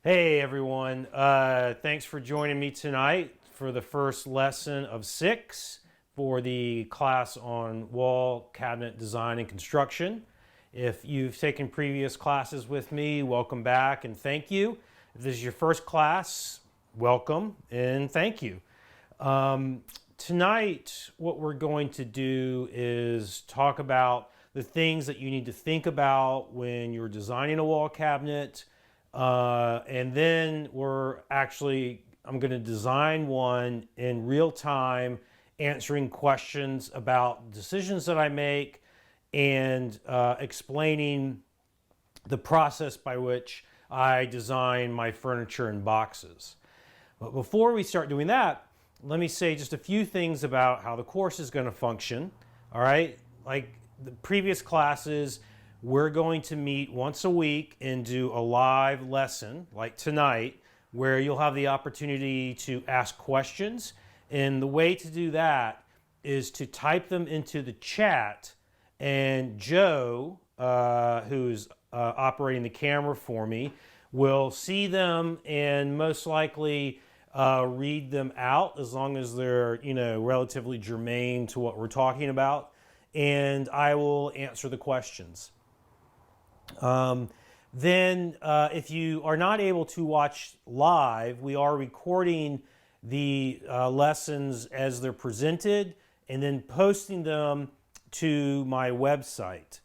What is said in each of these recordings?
Hey everyone, thanks for joining me tonight for the first lesson of 6 for the class on wall cabinet design and construction. If you've taken previous classes with me, welcome back and thank you. If this is your first class, welcome and thank you. Tonight, what we're going to do is talk about the things that you need to think about when you're designing a wall cabinet. And then I'm going to design one in real time, answering questions about decisions that I make and explaining the process by which I design my furniture and boxes. But before we start doing that, let me say just a few things about how the course is going to function. All right, like the previous classes, we're going to meet once a week and do a live lesson like tonight where you'll have the opportunity to ask questions. And the way to do that is to type them into the chat, and Joe, who's operating the camera for me, will see them and most likely read them out as long as they're, relatively germane to what we're talking about. And I will answer the questions. If you are not able to watch live, we are recording the lessons as they're presented and then posting them to my website.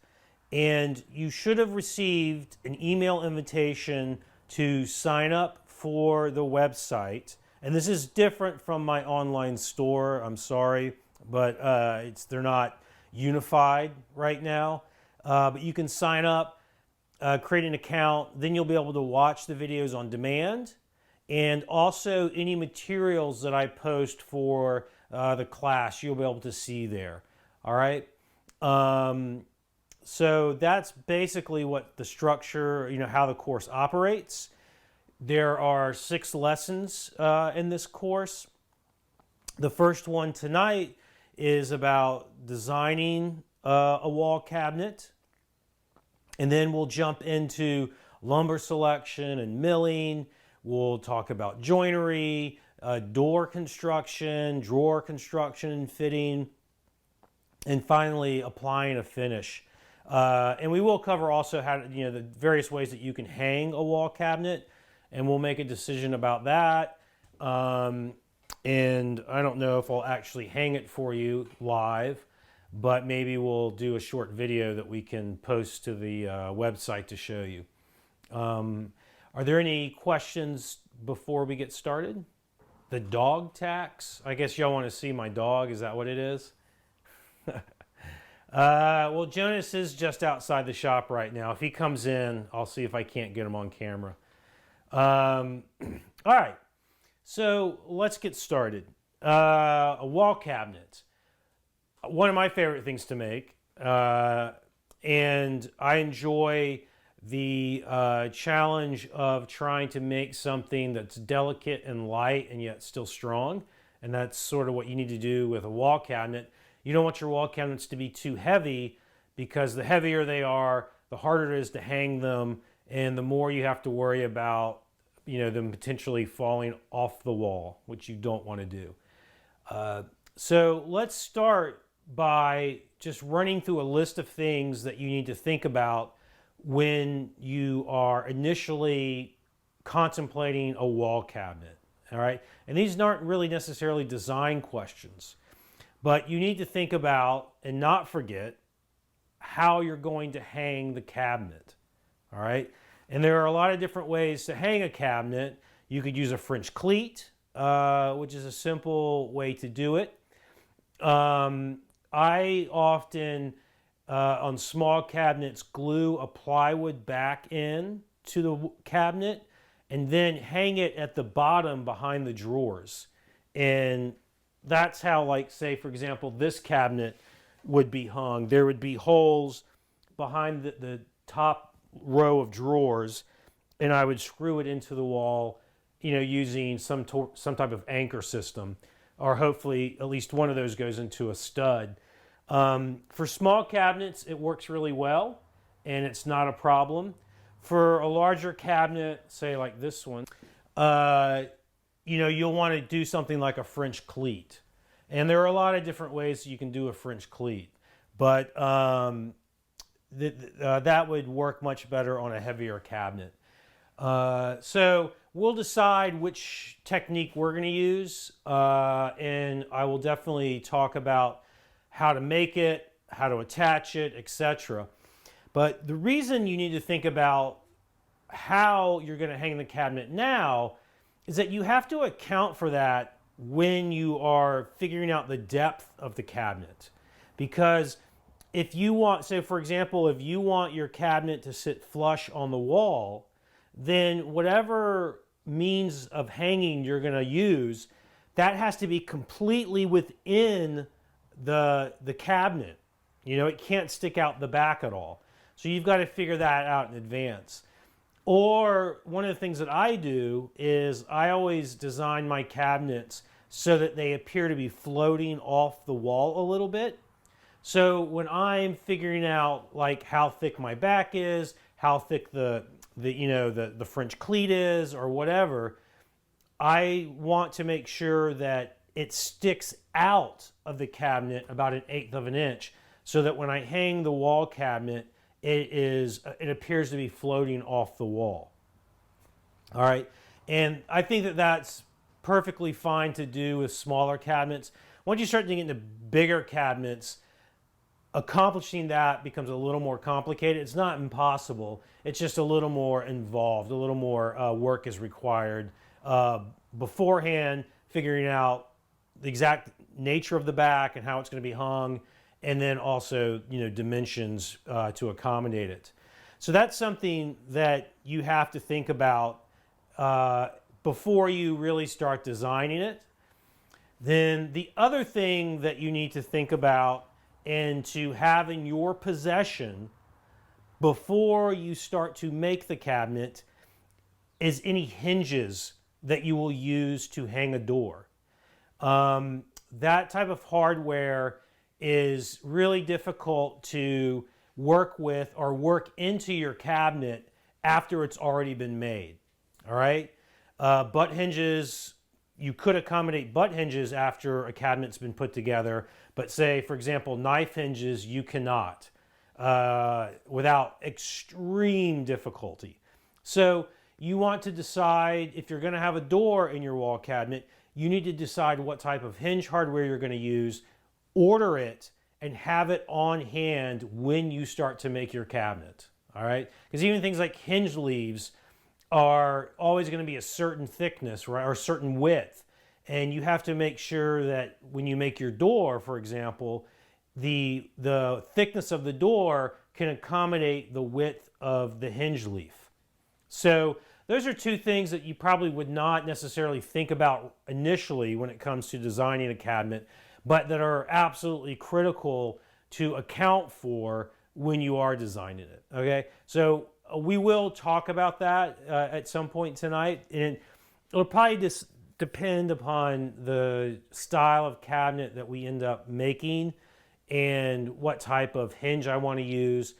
And you should have received an email invitation to sign up for the website. And this is different from my online store. I'm sorry, but they're not unified right now. But you can sign up. Create an account, then you'll be able to watch the videos on demand, and also any materials that I post for the class you'll be able to see there. All right, so that's basically what the structure, how the course operates. There are 6 lessons in this course. The first one tonight is about designing a wall cabinet. And then we'll jump into lumber selection and milling. We'll talk about joinery, door construction, drawer construction and fitting, and finally applying a finish. And we will cover also how the various ways that you can hang a wall cabinet, and we'll make a decision about that. And I don't know if I'll actually hang it for you live, but maybe we'll do a short video that we can post to the website to show you. Are there any questions before we get started? The dog tax? I guess y'all want to see my dog. Is that what it is? Well, Jonas is just outside the shop right now. If he comes in, I'll see if I can't get him on camera. All right, so let's get started. A wall cabinet. One of my favorite things to make, and I enjoy the challenge of trying to make something that's delicate and light and yet still strong, and that's sort of what you need to do with a wall cabinet. You don't want your wall cabinets to be too heavy, because the heavier they are, the harder it is to hang them, and the more you have to worry about them potentially falling off the wall, which you don't want to do. So let's start by just running through a list of things that you need to think about when you are initially contemplating a wall cabinet. All right, and these aren't really necessarily design questions, but you need to think about and not forget how you're going to hang the cabinet. All right, and there are a lot of different ways to hang a cabinet. You could use a French cleat, which is a simple way to do it. I often, on small cabinets, glue a plywood back in to the cabinet and then hang it at the bottom behind the drawers. And that's how, like, say, for example, this cabinet would be hung. There would be holes behind the top row of drawers, and I would screw it into the wall, using some type of anchor system, or hopefully at least one of those goes into a stud. For small cabinets, it works really well, and it's not a problem. For a larger cabinet, say like this one, uh, you'll want to do something like a French cleat. And there are a lot of different ways you can do a French cleat. But that would work much better on a heavier cabinet. So we'll decide which technique we're going to use. And I will definitely talk about how to make it, how to attach it, etc. But the reason you need to think about how you're going to hang the cabinet now is that you have to account for that when you are figuring out the depth of the cabinet. Because if you want, say for example, if you want your cabinet to sit flush on the wall, then whatever means of hanging you're going to use, that has to be completely within the cabinet. It can't stick out the back at all. So you've got to figure that out in advance. Or one of the things that I do is I always design my cabinets so that they appear to be floating off the wall a little bit. So when I'm figuring out like how thick my back is, how thick the French cleat is or whatever, I want to make sure that it sticks out of the cabinet about 1/8 of an inch so that when I hang the wall cabinet, it appears to be floating off the wall. All right. And I think that that's perfectly fine to do with smaller cabinets. Once you start to get into bigger cabinets, accomplishing that becomes a little more complicated. It's not impossible. It's just a little more involved. A little more work is required beforehand, figuring out the exact nature of the back and how it's going to be hung, and then also dimensions to accommodate it. So that's something that you have to think about before you really start designing it. Then the other thing that you need to think about and to have in your possession before you start to make the cabinet is any hinges that you will use to hang a door. That type of hardware is really difficult to work with or work into your cabinet after it's already been made. All right? Butt hinges, you could accommodate butt hinges after a cabinet's been put together, but say, for example, knife hinges, you cannot without extreme difficulty. So you want to decide if you're going to have a door in your wall cabinet, you need to decide what type of hinge hardware you're going to use, order it, and have it on hand when you start to make your cabinet. All right? Because even things like hinge leaves are always going to be a certain thickness, right, or a certain width. And you have to make sure that when you make your door, for example, the thickness of the door can accommodate the width of the hinge leaf. So those are two things that you probably would not necessarily think about initially when it comes to designing a cabinet, but that are absolutely critical to account for when you are designing it. Okay, so we will talk about that at some point tonight, and it'll probably just depend upon the style of cabinet that we end up making, and what type of hinge I want to use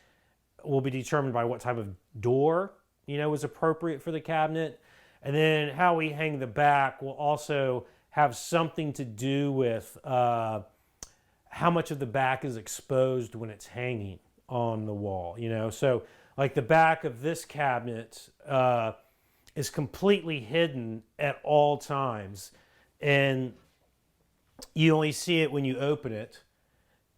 will be determined by what type of door is appropriate for the cabinet. And then how we hang the back will also have something to do with how much of the back is exposed when it's hanging on the wall. So like the back of this cabinet is completely hidden at all times, and you only see it when you open it.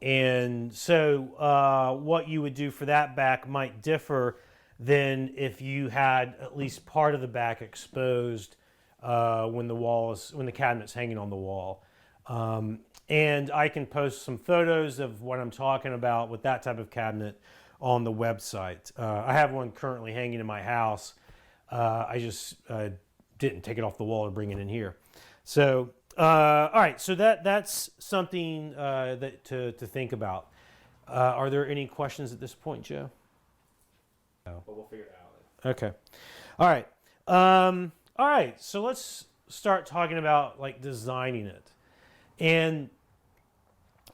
And so what you would do for that back might differ than if you had at least part of the back exposed when the cabinet's hanging on the wall. And I can post some photos of what I'm talking about with that type of cabinet on the website. I have one currently hanging in my house. I just didn't take it off the wall or bring it in here. So, all right, so that's something that to think about. Are there any questions at this point, Joe? No. But we'll figure it out. Okay. All right. All right. So let's start talking about like designing it. And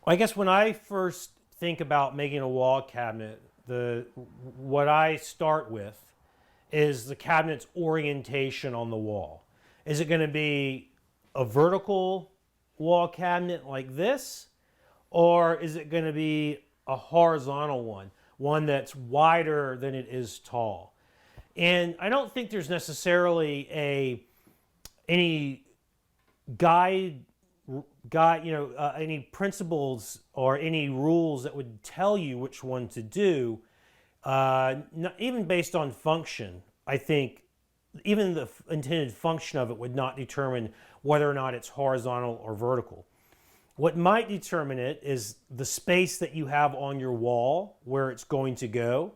I guess when I first think about making a wall cabinet, what I start with is the cabinet's orientation on the wall. Is it going to be a vertical wall cabinet like this, or is it going to be a horizontal one that's wider than it is tall? And I don't think there's necessarily any guide, any principles or any rules that would tell you which one to do. Not, even based on function, I think even the intended function of it would not determine whether or not it's horizontal or vertical. What might determine it is the space that you have on your wall where it's going to go.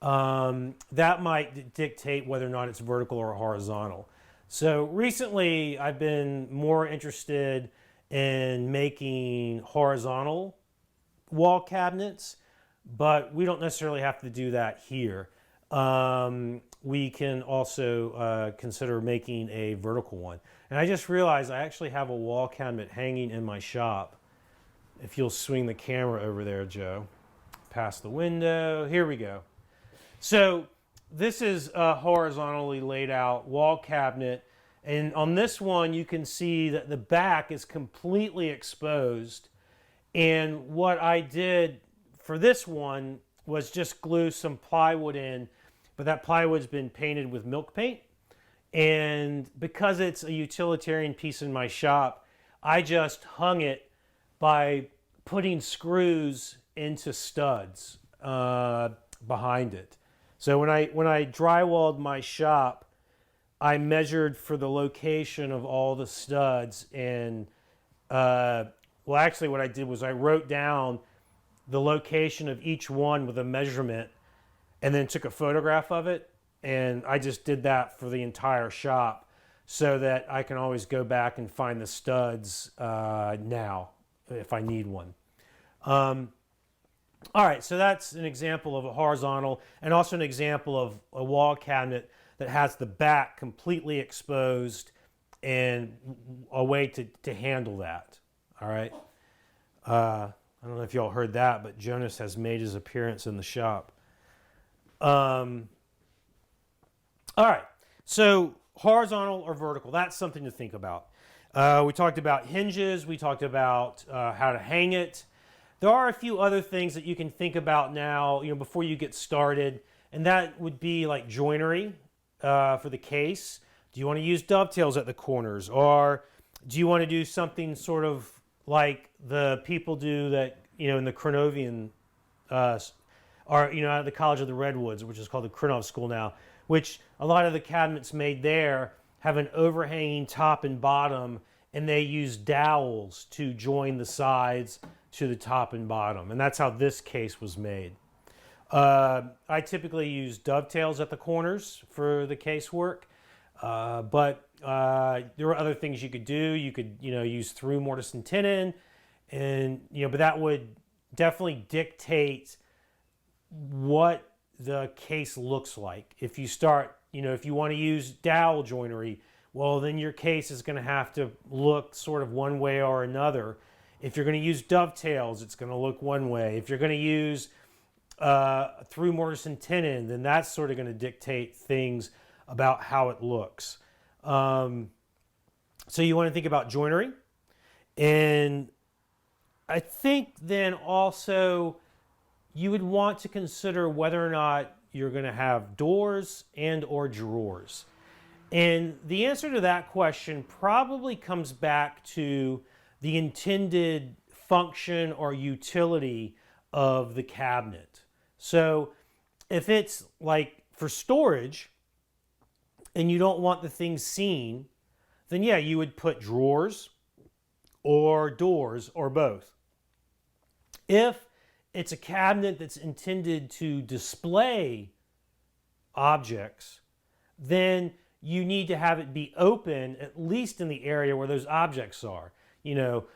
That might dictate whether or not it's vertical or horizontal. So recently I've been more interested in making horizontal wall cabinets, but we don't necessarily have to do that here. We can also consider making a vertical one. And I just realized I actually have a wall cabinet hanging in my shop. If you'll swing the camera over there, Joe, past the window. Here we go. So this is a horizontally laid out wall cabinet. And on this one, you can see that the back is completely exposed. And what I did for this one was just glue some plywood in, but that plywood's been painted with milk paint. And because it's a utilitarian piece in my shop, I just hung it by putting screws into studs behind it. So when I drywalled my shop, I measured for the location of all the studs, and well, actually what I did was I wrote down the location of each one with a measurement and then took a photograph of it, and I just did that for the entire shop so that I can always go back and find the studs now if I need one. All right, so that's an example of a horizontal and also an example of a wall cabinet that has the back completely exposed and a way to handle that. All right. I don't know if y'all heard that, but Jonas has made his appearance in the shop. All right, so horizontal or vertical, that's something to think about. We talked about hinges. We talked about how to hang it. There are a few other things that you can think about now, before you get started, and that would be like joinery for the case. Do you want to use dovetails at the corners, or do you want to do something sort of like the people do that, in the Crenovian, or at the College of the Redwoods, which is called the Krenov School now, which a lot of the cabinets made there have an overhanging top and bottom, and they use dowels to join the sides to the top and bottom. And that's how this case was made. I typically use dovetails at the corners for the casework, but there were other things you could do. You could, use through mortise and tenon, and, but that would definitely dictate what the case looks like. If you start, if you want to use dowel joinery, well, then your case is going to have to look sort of one way or another. If you're going to use dovetails, it's going to look one way. If you're going to use through mortise and tenon, then that's sort of going to dictate things about how it looks. So you want to think about joinery. And I think then also you would want to consider whether or not you're going to have doors and or drawers. And the answer to that question probably comes back to the intended function or utility of the cabinet. So if it's like for storage and you don't want the things seen, then yeah, you would put drawers or doors or both. If it's a cabinet that's intended to display objects, then you need to have it be open, at least in the area where those objects are.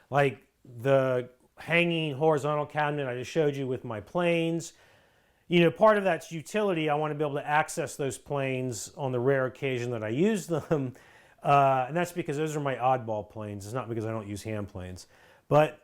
Like the hanging horizontal cabinet I just showed you with my planes. Part of that's utility. I want to be able to access those planes on the rare occasion that I use them. And that's because those are my oddball planes. It's not because I don't use hand planes. But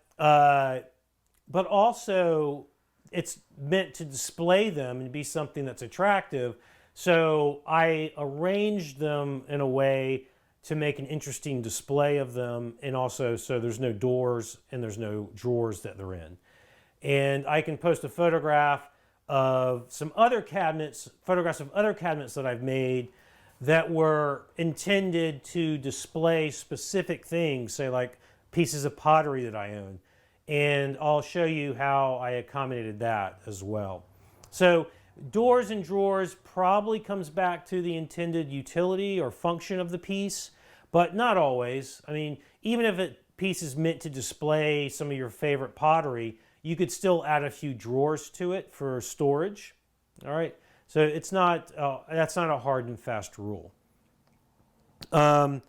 also it's meant to display them and be something that's attractive. So I arranged them in a way to make an interesting display of them, and also so there's no doors and there's no drawers that they're in. And I can post a photograph of some other cabinets, photographs of other cabinets that I've made that were intended to display specific things, say like pieces of pottery that I own. And I'll show you how I accommodated that as well. So doors and drawers probably comes back to the intended utility or function of the piece, but not always. I mean, even if a piece is meant to display some of your favorite pottery, you could still add a few drawers to it for storage. All right, so it's not that's not a hard and fast rule. All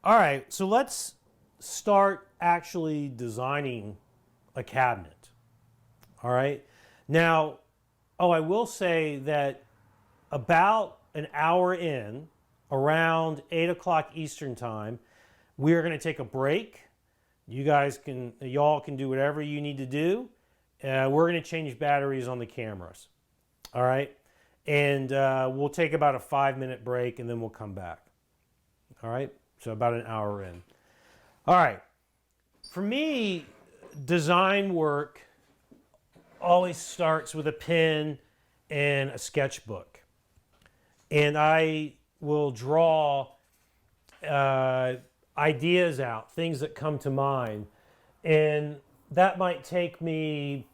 right, so let's start actually designing a cabinet. All right, now, I will say that about an hour in, around 8 o'clock Eastern time, we are going to take a break. Y'all can do whatever you need to do. We're going to change batteries on the cameras. All right. And we'll take about a 5-minute break and then we'll come back. All right. So about an hour in. All right. For me, design work always starts with a pen and a sketchbook. And I will draw ideas out, things that come to mind. And that might take me,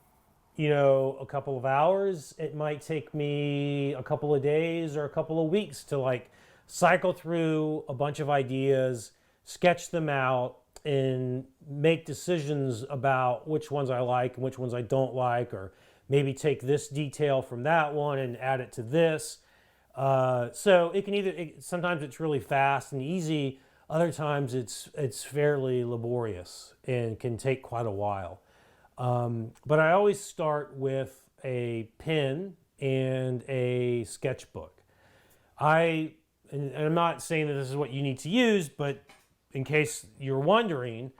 a couple of hours. It might take me a couple of days or a couple of weeks to like cycle through a bunch of ideas, sketch them out, and make decisions about which ones I like and which ones I don't like, or maybe take this detail from that one and add it to this. So it can sometimes it's really fast and easy. Other times it's fairly laborious and can take quite a while. But I always start with a pen and a sketchbook. And I'm not saying that this is what you need to use, but in case you're wondering,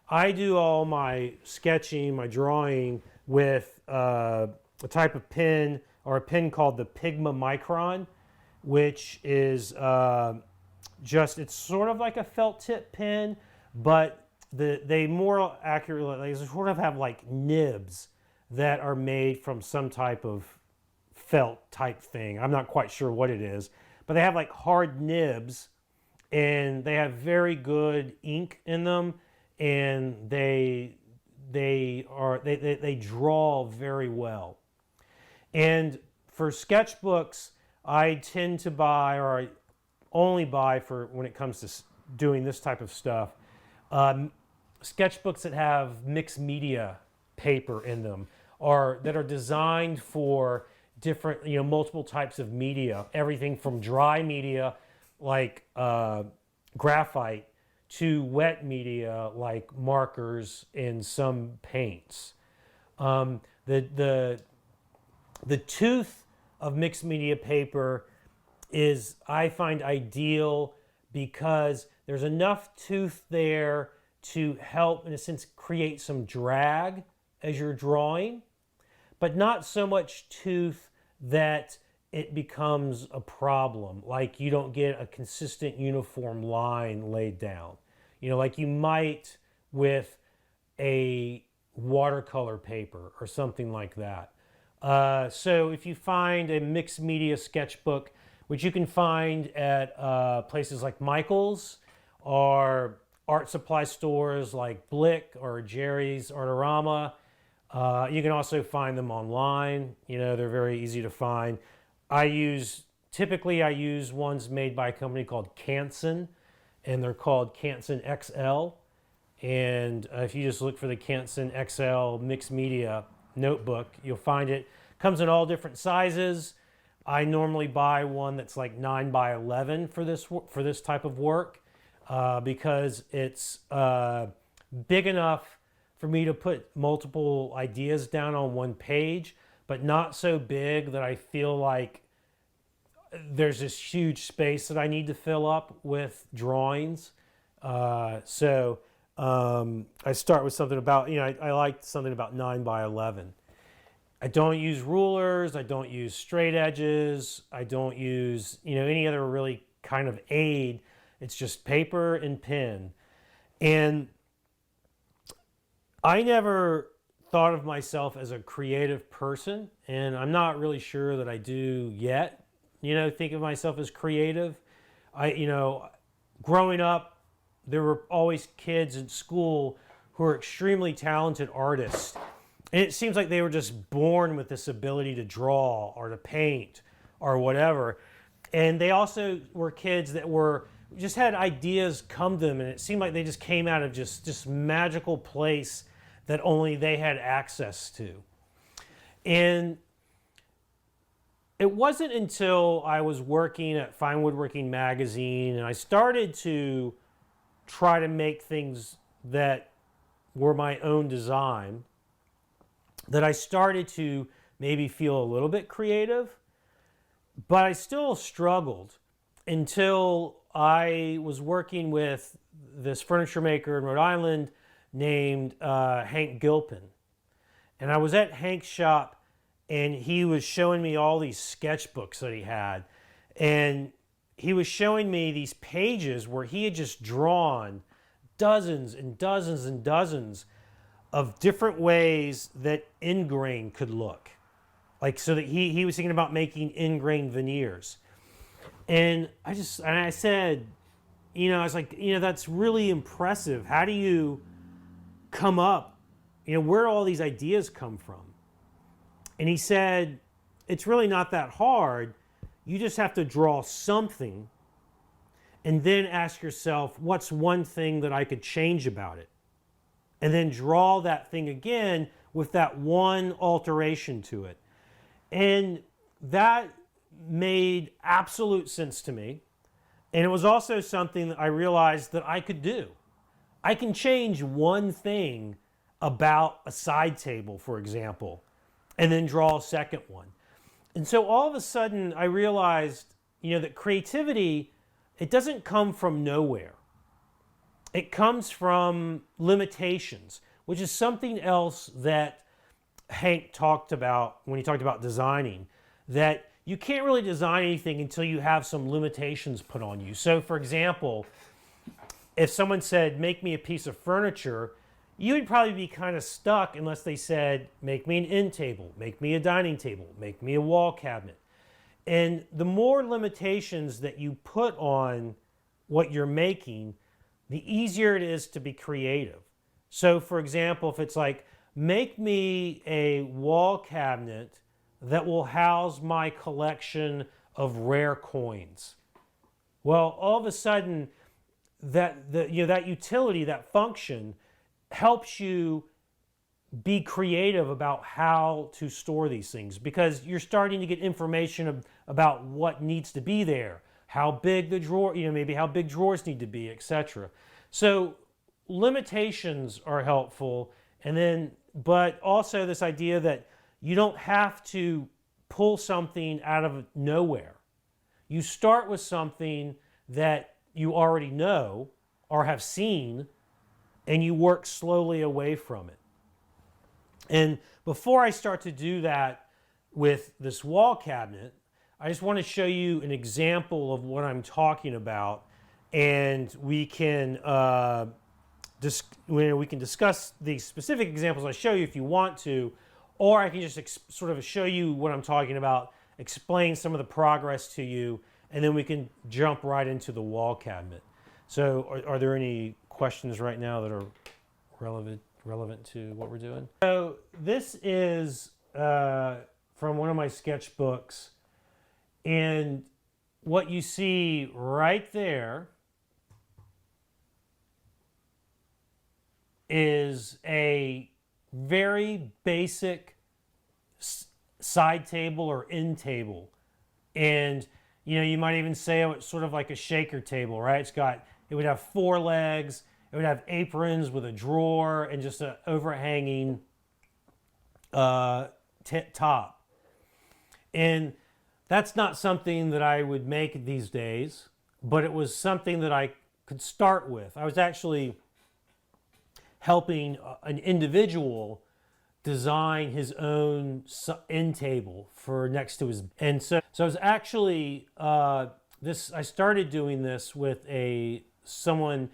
I do all my sketching, my drawing with a type of pen, or a pen called the Pigma Micron, which is it's sort of like a felt tip pen, but they more accurately, they sort of have like nibs that are made from some type of felt type thing. I'm not quite sure what it is, but they have like hard nibs, and they have very good ink in them, and they draw very well. And for sketchbooks, I tend to buy, or I only buy for when it comes to doing this type of stuff, sketchbooks that have mixed media paper in them, or that are designed for different, multiple types of media, everything from dry media like graphite to wet media like markers and some paints. The tooth of mixed media paper is, I find, ideal because there's enough tooth there to help, in a sense, create some drag as you're drawing, but not so much tooth that it becomes a problem, like you don't get a consistent uniform line laid down, like you might with a watercolor paper or something like that. So if you find a mixed media sketchbook, which you can find at places like Michael's or art supply stores like Blick or Jerry's Artorama, you can also find them online. They're very easy to find. Typically I use ones made by a company called Canson, and they're called Canson XL. And if you just look for the Canson XL mixed media notebook, you'll find it. Comes in all different sizes. I normally buy one that's like 9x11 for this type of work, because it's big enough for me to put multiple ideas down on one page, but not so big that I feel like there's this huge space that I need to fill up with drawings. So I start with something about, I like something about 9x11. I don't use rulers. I don't use straight edges. I don't use, any other really kind of aid. It's just paper and pen. And I never thought of myself as a creative person, and I'm not really sure that I do yet, think of myself as creative. Growing up, there were always kids in school who were extremely talented artists. And it seems like they were just born with this ability to draw or to paint or whatever. And they also were kids that just had ideas come to them, and it seemed like they just came out of just this magical place that only they had access to. And it wasn't until I was working at Fine Woodworking Magazine and I started to try to make things that were my own design that I started to maybe feel a little bit creative, but I still struggled until I was working with this furniture maker in Rhode Island named Hank Gilpin. And I was at Hank's shop, and he was showing me all these sketchbooks that he had. And he was showing me these pages where he had just drawn dozens and dozens and dozens of different ways that ingrain could look. Like, so that he was thinking about making ingrain veneers. And I said, I was like, that's really impressive. How do you come up, where do all these ideas come from? And he said, it's really not that hard. You just have to draw something and then ask yourself, what's one thing that I could change about it? And then draw that thing again with that one alteration to it. And that made absolute sense to me. And it was also something that I realized that I could do. I can change one thing about a side table, for example, and then draw a second one. And so all of a sudden I realized, that creativity, it doesn't come from nowhere. It comes from limitations, which is something else that Hank talked about when he talked about designing, that you can't really design anything until you have some limitations put on you. So for example, if someone said, make me a piece of furniture, you would probably be kind of stuck unless they said, make me an end table, make me a dining table, make me a wall cabinet. And the more limitations that you put on what you're making, the easier it is to be creative. So for example, if it's like, make me a wall cabinet that will house my collection of rare coins. Well, all of a sudden, that utility, that function, helps you be creative about how to store these things, because you're starting to get information about what needs to be there, how big the drawer, maybe how big drawers need to be, etc. So limitations are helpful, but also this idea that you don't have to pull something out of nowhere. You start with something that you already know or have seen, and you work slowly away from it. And before I start to do that with this wall cabinet, I just want to show you an example of what I'm talking about, and we can discuss the specific examples I show you if you want to, or I can just sort of show you what I'm talking about, explain some of the progress to you, and then we can jump right into the wall cabinet. So are there any questions right now that are relevant to what we're doing? So this is from one of my sketchbooks, and what you see right there is a very basic side table or end table. And you might even say it's sort of like a shaker table, right? It would have 4 legs, it would have aprons with a drawer and just an overhanging top. And that's not something that I would make these days, but it was something that I could start with. I was actually helping an individual design his own end table for next to his, and so I was actually I started doing this with someone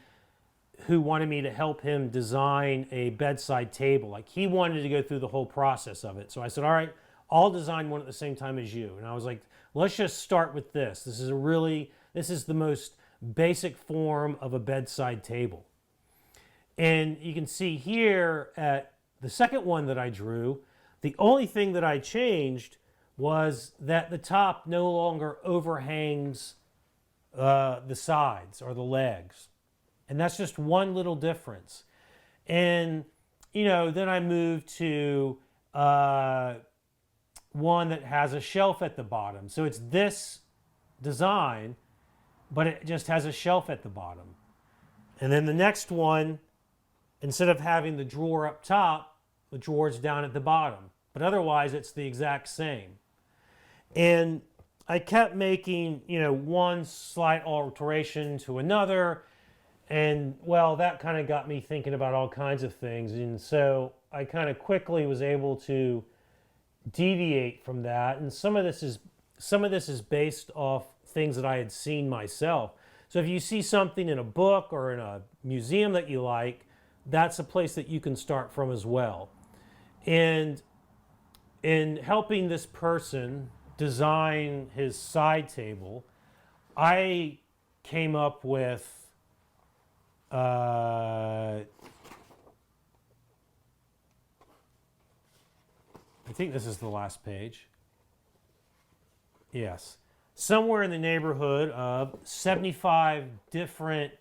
who wanted me to help him design a bedside table. Like, he wanted to go through the whole process of it. So I said, all right, I'll design one at the same time as you. And I was like, let's just start with this. This is the most basic form of a bedside table. And you can see here at the second one that I drew, the only thing that I changed was that the top no longer overhangs the sides or the legs. And that's just one little difference. And, then I moved to one that has a shelf at the bottom. So it's this design, but it just has a shelf at the bottom. And then the next one, instead of having the drawer up top, the drawer's down at the bottom. But otherwise, it's the exact same. And I kept making, one slight alteration to another. And, well, that kind of got me thinking about all kinds of things. And so I kind of quickly was able to deviate from that. And some of this is based off things that I had seen myself. So if you see something in a book or in a museum that you like, that's a place that you can start from as well. And in helping this person design his side table, I came up with I think this is the last page. Yes. Somewhere in the neighborhood of 75 different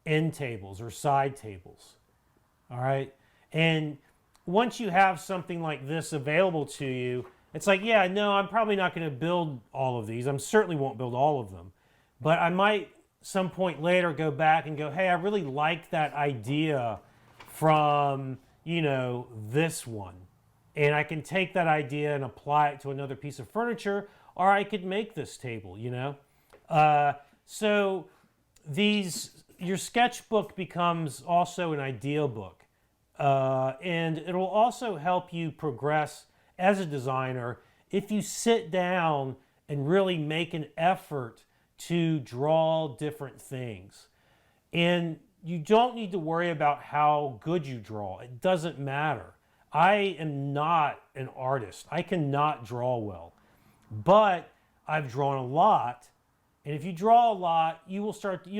end tables or side tables. All right. And once you have something like this available to you, it's like, yeah, no, I'm probably not going to build all of these. I certainly won't build all of them. But I might some point later go back and go, hey, I really like that idea from, this one. And I can take that idea and apply it to another piece of furniture, or I could make this table, So your sketchbook becomes also an idea book. And it will also help you progress as a designer if you sit down and really make an effort to draw different things. And you don't need to worry about how good you draw. It doesn't matter. I am not an artist. I cannot draw well. But I've drawn a lot. And if you draw a lot, you'll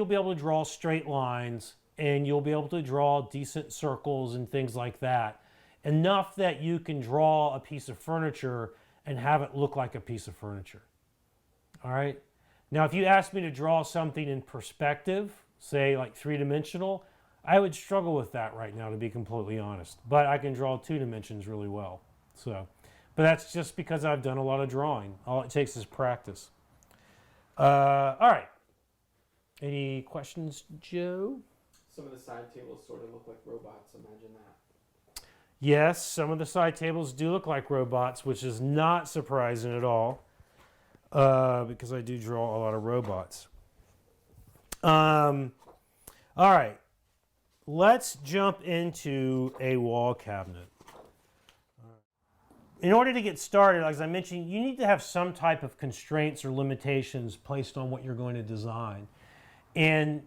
be able to draw straight lines, and you'll be able to draw decent circles and things like that. Enough that you can draw a piece of furniture and have it look like a piece of furniture. All right? Now, if you ask me to draw something in perspective, say like three-dimensional, I would struggle with that right now, to be completely honest. But I can draw 2 dimensions really well. But that's just because I've done a lot of drawing. All it takes is practice. All right. Any questions, Joe? Some of the side tables sort of look like robots. Imagine that. Yes, some of the side tables do look like robots, which is not surprising at all, because I do draw a lot of robots. All right. Let's jump into a wall cabinet. In order to get started, as I mentioned, you need to have some type of constraints or limitations placed on what you're going to design. And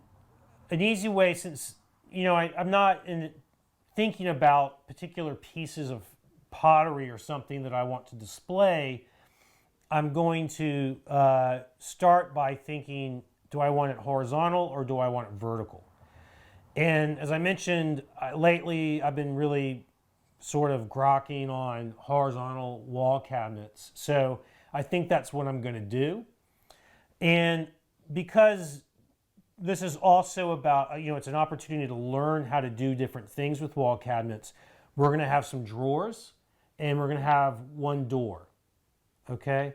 an easy way, since I'm not thinking about particular pieces of pottery or something that I want to display, I'm going to start by thinking, do I want it horizontal or do I want it vertical? And as I mentioned, lately I've been really sort of grokking on horizontal wall cabinets. So I think that's what I'm going to do. And because this is also about, it's an opportunity to learn how to do different things with wall cabinets, we're going to have some drawers and we're going to have one door. Okay?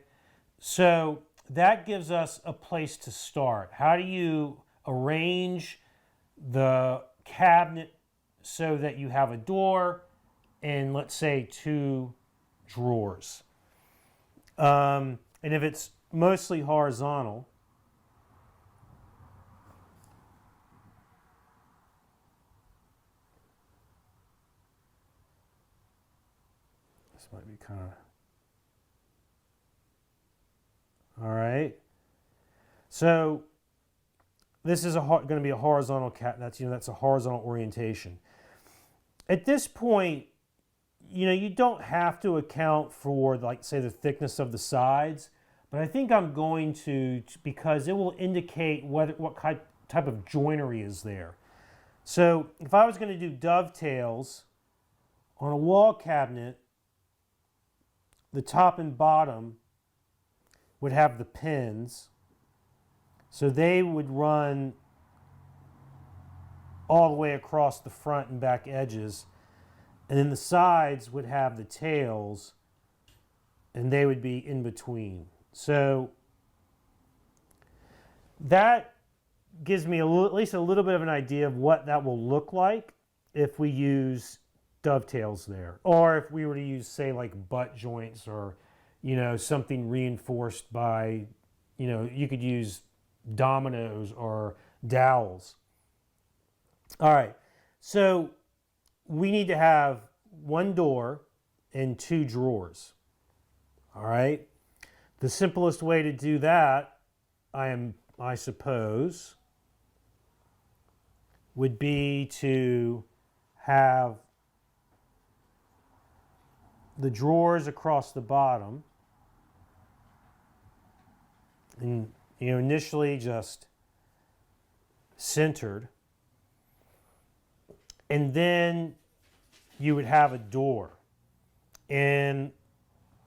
So that gives us a place to start. How do you arrange the cabinet so that you have a door and, let's say, 2 drawers? And if it's mostly horizontal, might be kind of, all right. So this is going to be a horizontal that's a horizontal orientation. At this point, you don't have to account for, like, say, the thickness of the sides, but I think I'm going to, because it will indicate what type of joinery is there. So if I was going to do dovetails on a wall cabinet, the top and bottom would have the pins, so they would run all the way across the front and back edges, and then the sides would have the tails, and they would be in between. So that gives me at least a little bit of an idea of what that will look like if we use dovetails there, or if we were to use, say, like butt joints, or something reinforced by, you could use dominoes or dowels. All right, so we need to have one door and two drawers. All right, the simplest way to do that, I suppose, would be to have the drawers across the bottom, and initially just centered, and then you would have a door, and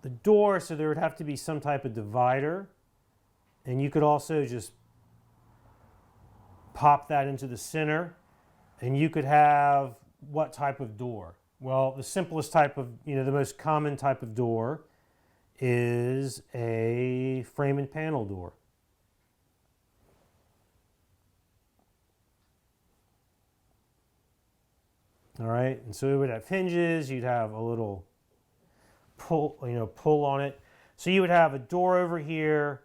the door, so there would have to be some type of divider, and you could also just pop that into the center, and you could have what type of door? Well, the simplest type of, the most common type of door is a frame and panel door. All right, and so it would have hinges, you'd have a little pull on it. So you would have a door over here,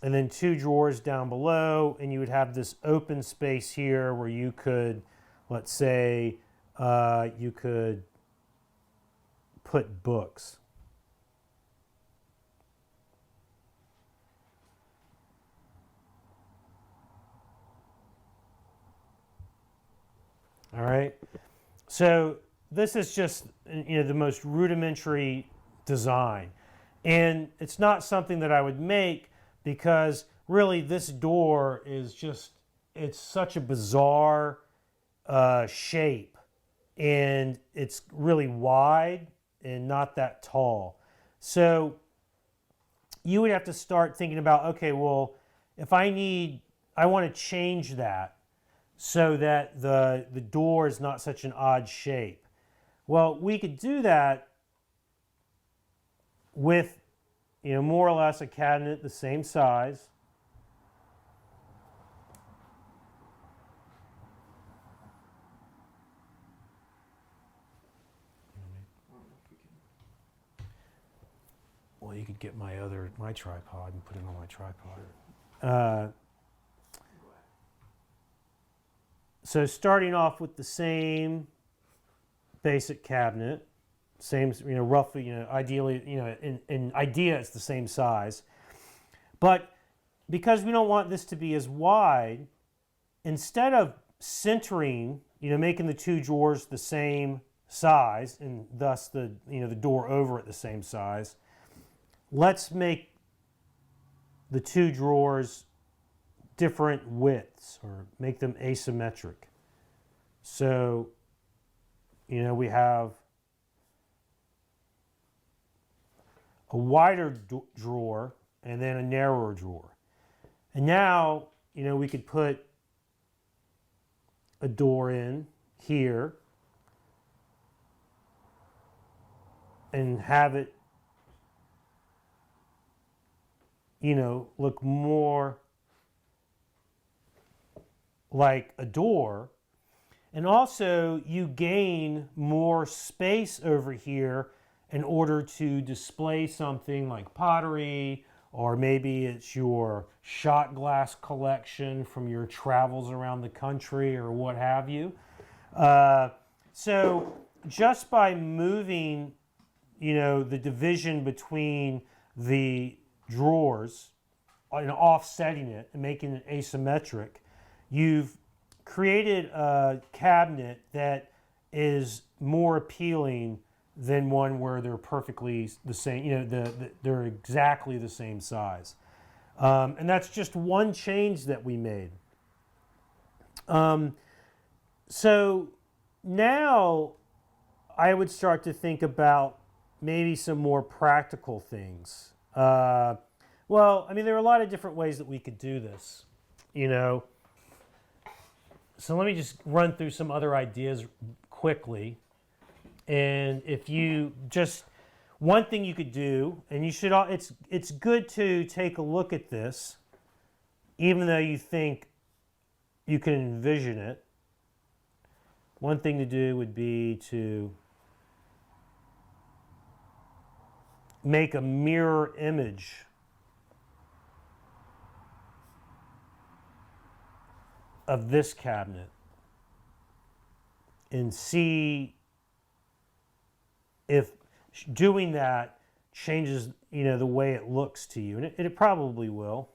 and then two drawers down below, and you would have this open space here where you could, let's say, you could put books. All right, so this is just the most rudimentary design, and it's not something that I would make, because really this door is just, it's such a bizarre shape, and it's really wide and not that tall. So you would have to start thinking about, okay, well, if I want to change that so that the door is not such an odd shape. Well, we could do that with, more or less a cabinet the same size. Well, you could get my tripod and put it on my tripod. So starting off with the same basic cabinet, same, roughly, ideally, in idea it's the same size. But because we don't want this to be as wide, instead of centering, making the two drawers the same size, and thus the door over it the same size, let's make the two drawers different widths, or make them asymmetric. So, we have a wider drawer and then a narrower drawer. And now, we could put a door in here and have it, look more like a door. And also you gain more space over here in order to display something like pottery, or maybe it's your shot glass collection from your travels around the country, or what have you. So just by moving, the division between the drawers and offsetting it and making it asymmetric, you've created a cabinet that is more appealing than one where they're perfectly the same, they're exactly the same size. And that's just one change that we made. So now I would start to think about maybe some more practical things. Well, I mean, there are a lot of different ways that we could do this, So let me just run through some other ideas quickly. And if you just, one thing you could do, and you should, it's good to take a look at this, even though you think you can envision it. One thing to do would be to make a mirror image of this cabinet and see if doing that changes, the way it looks to you. And it probably will.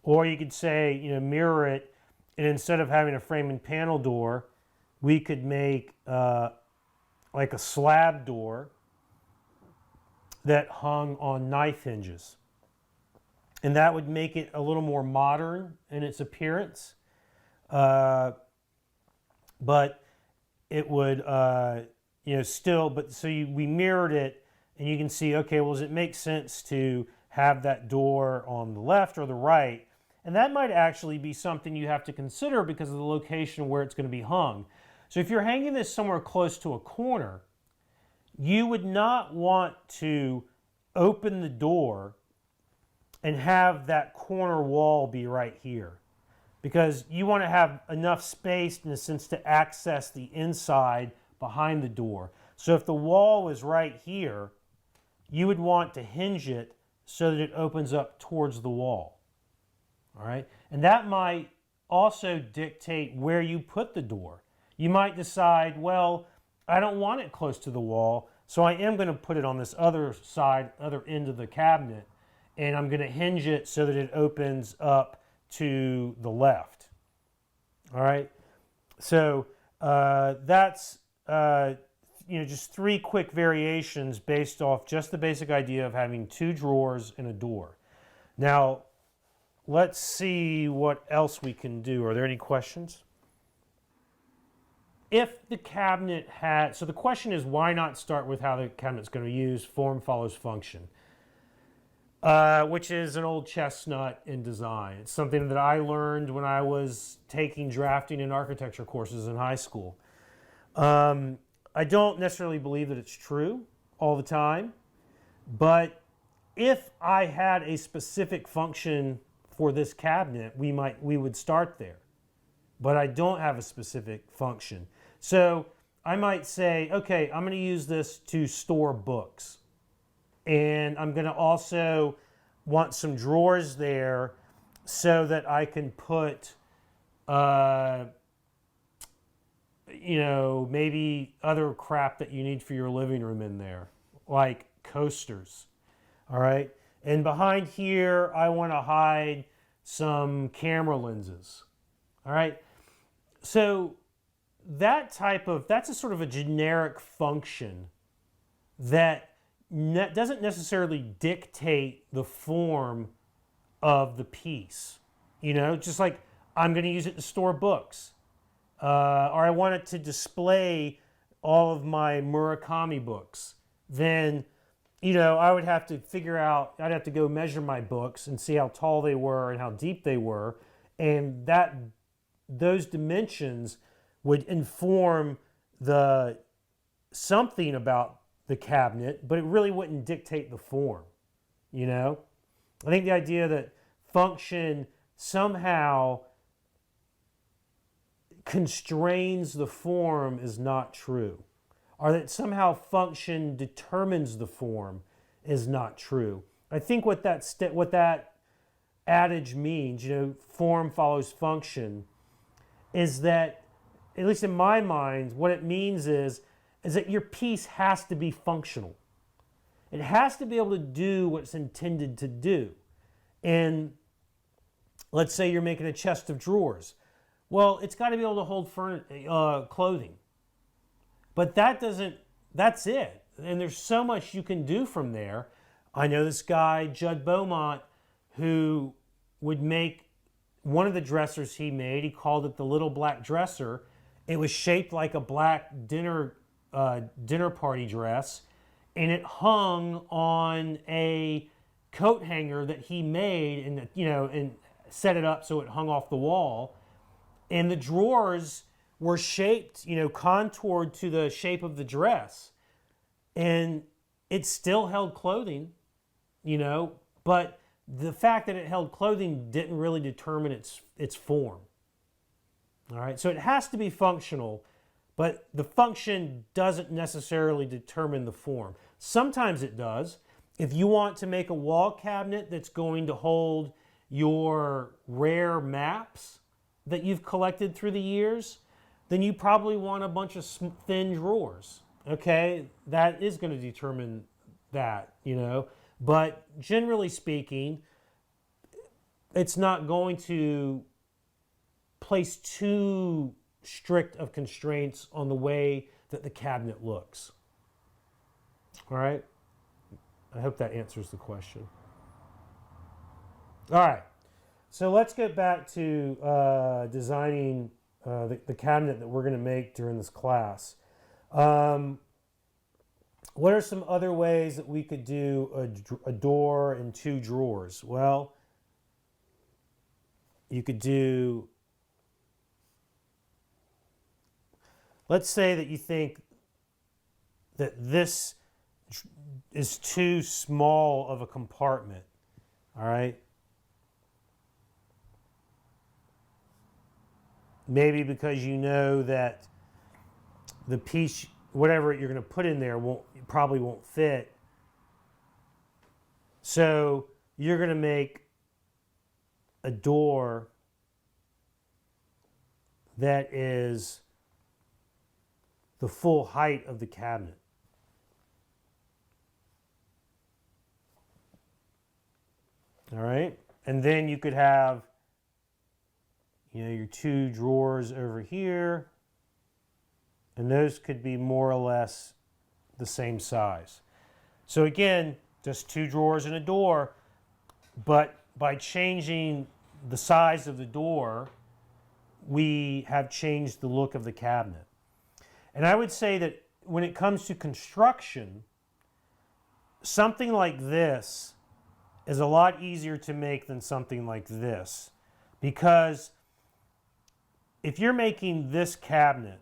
Or you could say, mirror it, and instead of having a frame and panel door, we could make like a slab door that hung on knife hinges. And that would make it a little more modern in its appearance. But it would, still, but so we mirrored it, and you can see, okay, well, does it make sense to have that door on the left or the right? And that might actually be something you have to consider because of the location where it's going to be hung. So if you're hanging this somewhere close to a corner, you would not want to open the door and have that corner wall be right here, because you want to have enough space, in a sense, to access the inside behind the door. So if the wall is right here, you would want to hinge it so that it opens up towards the wall. All right, and that might also dictate where you put the door. You might decide, well, I don't want it close to the wall, so I am going to put it on this other side, other end of the cabinet, and I'm going to hinge it so that it opens up to the left. All right, so that's just three quick variations based off just the basic idea of having two drawers and a door. Now, let's see what else we can do. Are there any questions? If the cabinet had, so the question is, why not start with how the cabinet's going to use form follows function, which is an old chestnut in design. It's something that I learned when I was taking drafting and architecture courses in high school. I don't necessarily believe that it's true all the time, but if I had a specific function for this cabinet, we would start there. But I don't have a specific function. So I might say, okay, I'm going to use this to store books. And I'm going to also want some drawers there so that I can put, maybe other crap that you need for your living room in there, like coasters. All right. And behind here, I want to hide some camera lenses. All right. So that's a sort of a generic function that doesn't necessarily dictate the form of the piece. Just like I'm going to use it to store books. Or I want it to display all of my Murakami books. Then I would have to I'd have to go measure my books and see how tall they were and how deep they were. And those dimensions would inform something about the cabinet, but it really wouldn't dictate the form. I think the idea that function somehow constrains the form is not true. Or that somehow function determines the form is not true. I think what that adage means, form follows function, is that at least in my mind, what it means is that your piece has to be functional. It has to be able to do what it's intended to do. And let's say you're making a chest of drawers. Well, it's got to be able to hold clothing. But that's it. And there's so much you can do from there. I know this guy, Judd Beaumont, who would make one of the dressers he made. He called it the Little Black Dresser. It was shaped like a black dinner party dress, and it hung on a coat hanger that he made, and and set it up so it hung off the wall. And the drawers were shaped, contoured to the shape of the dress, and it still held clothing, but the fact that it held clothing didn't really determine its form. All right, so it has to be functional, but the function doesn't necessarily determine the form. Sometimes it does. If you want to make a wall cabinet that's going to hold your rare maps that you've collected through the years, then you probably want a bunch of thin drawers. Okay, that is going to determine that, But generally speaking, it's not going to place too strict of constraints on the way that the cabinet looks. All right? I hope that answers the question. All right. So let's get back to designing the cabinet that we're going to make during this class. What are some other ways that we could do a door and two drawers? Well, you could do, let's say that you think that this is too small of a compartment, all right? Maybe because you know that the piece, whatever you're going to put in there, probably won't fit. So you're going to make a door that is the full height of the cabinet. All right? And then you could have, your two drawers over here, and those could be more or less the same size. So again, just two drawers and a door, but by changing the size of the door, we have changed the look of the cabinet. And I would say that when it comes to construction, something like this is a lot easier to make than something like this, because if you're making this cabinet,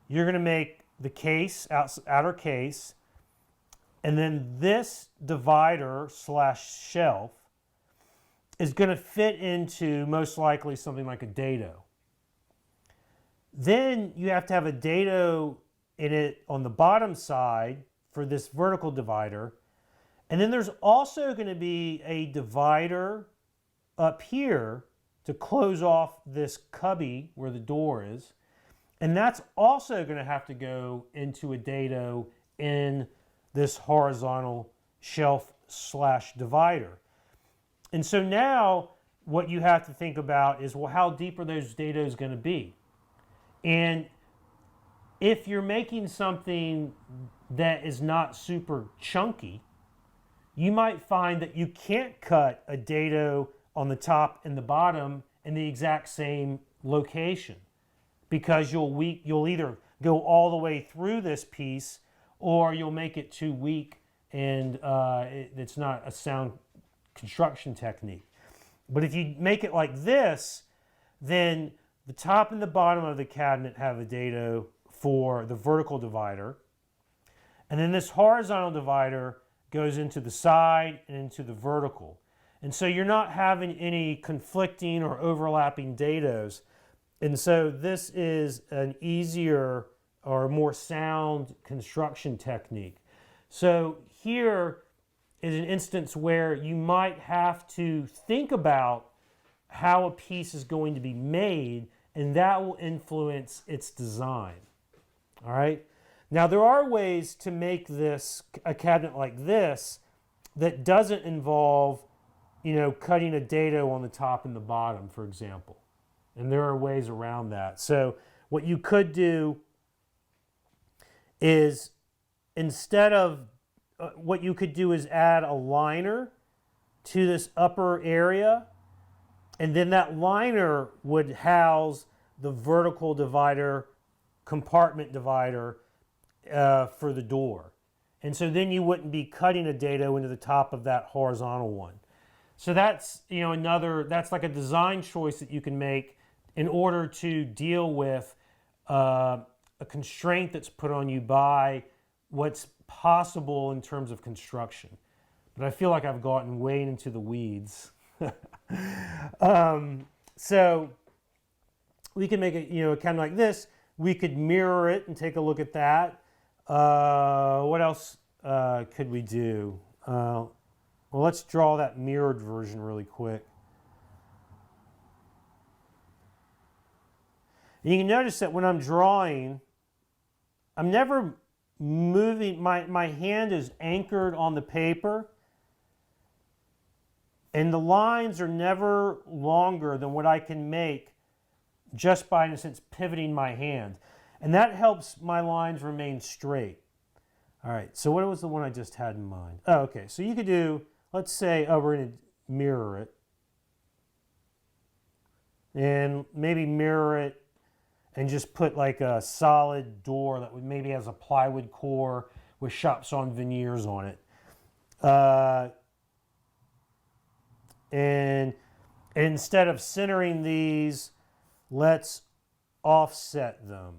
you're going to make the case, outer case, and then this divider / shelf is going to fit into most likely something like a dado. Then you have to have a dado in it on the bottom side for this vertical divider. And then there's also going to be a divider up here to close off this cubby where the door is. And that's also going to have to go into a dado in this horizontal shelf / divider. And so now what you have to think about is, well, how deep are those dados going to be? And if you're making something that is not super chunky, you might find that you can't cut a dado on the top and the bottom in the exact same location, because you'll either go all the way through this piece, or you'll make it too weak and it's not a sound construction technique. But if you make it like this, then the top and the bottom of the cabinet have a dado for the vertical divider, and then this horizontal divider goes into the side and into the vertical. And so you're not having any conflicting or overlapping dados. And so this is an easier or more sound construction technique. So here is an instance where you might have to think about how a piece is going to be made and that will influence its design. All right. Now there are ways to make this a cabinet like this that doesn't involve, cutting a dado on the top and the bottom, for example. And there are ways around that. So what you could do is what you could do is add a liner to this upper area, and then that liner would house the vertical divider, compartment divider for the door. And so then you wouldn't be cutting a dado into the top of that horizontal one. So that's, that's like a design choice that you can make in order to deal with a constraint that's put on you by what's possible in terms of construction. But I feel like I've gotten way into the weeds. So we can make a cabinet like this. We could mirror it and take a look at that. What else could we do? Well, let's draw that mirrored version really quick. And you can notice that when I'm drawing, I'm never moving, my hand is anchored on the paper, and the lines are never longer than what I can make just by, in a sense, pivoting my hand. And that helps my lines remain straight. All right, so what was the one I just had in mind? Oh, okay, so you could do, let's say, we're going to mirror it. And maybe mirror it and just put like a solid door that maybe has a plywood core with shop sawn veneers on it. And instead of centering these, let's offset them.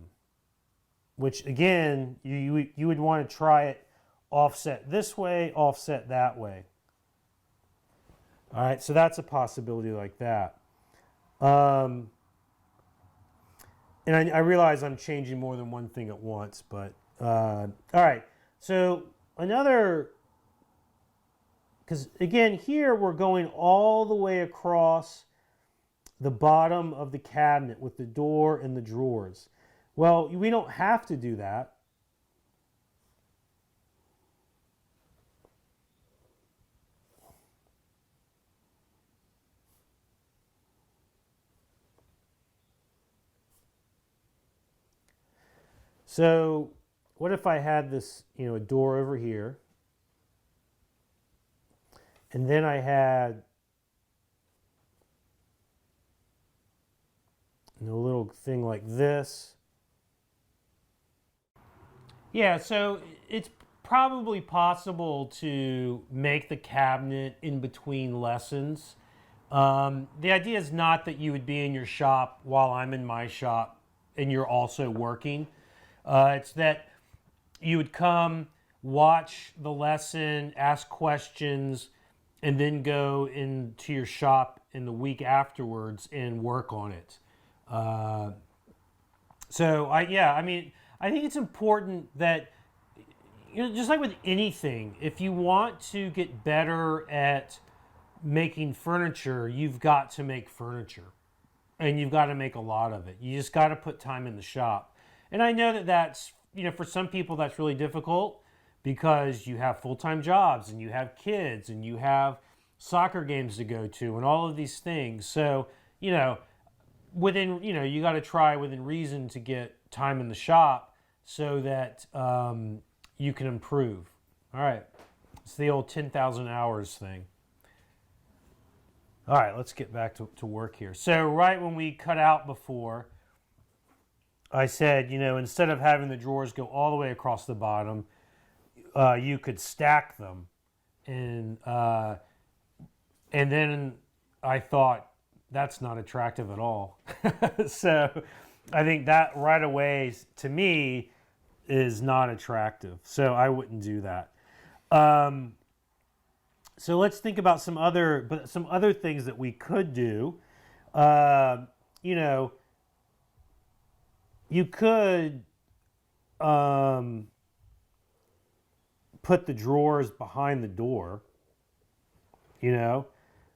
Which again, you would want to try it offset this way, offset that way. All right, so that's a possibility like that. And I realize I'm changing more than one thing at once, but all right. So another, because again, here we're going all the way across the bottom of the cabinet with the door and the drawers. Well, we don't have to do that. So what if I had this, a door over here, and then I had a little thing like this. Yeah, so it's probably possible to make the cabinet in between lessons. The idea is not that you would be in your shop while I'm in my shop and you're also working. It's that you would come, watch the lesson, ask questions, and then go into your shop in the week afterwards and work on it. I think it's important that, just like with anything, if you want to get better at making furniture, you've got to make furniture, and you've got to make a lot of it. You just got to put time in the shop. And I know that that's, for some people that's really difficult because you have full-time jobs and you have kids and you have soccer games to go to and all of these things. So, within, you got to try within reason to get time in the shop so that you can improve. All right. It's the old 10,000 hours thing. All right, let's get back to work here. So right when we cut out before, I said, instead of having the drawers go all the way across the bottom, you could stack them. And then I thought, that's not attractive at all. So I think that right away, to me, is not attractive. So I wouldn't do that. So let's think about some other things that we could do. You could put the drawers behind the door,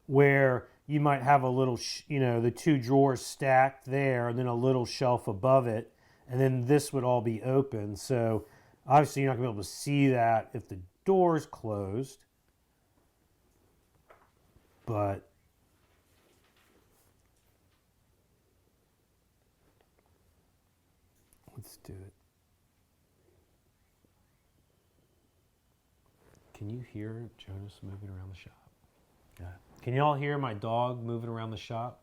where you might have a little, the two drawers stacked there, and then a little shelf above it, and then this would all be open. So obviously you're not going to be able to see that if the door's closed, but let's do it. Can you hear Jonas moving around the shop? Yeah. Can you all hear my dog moving around the shop?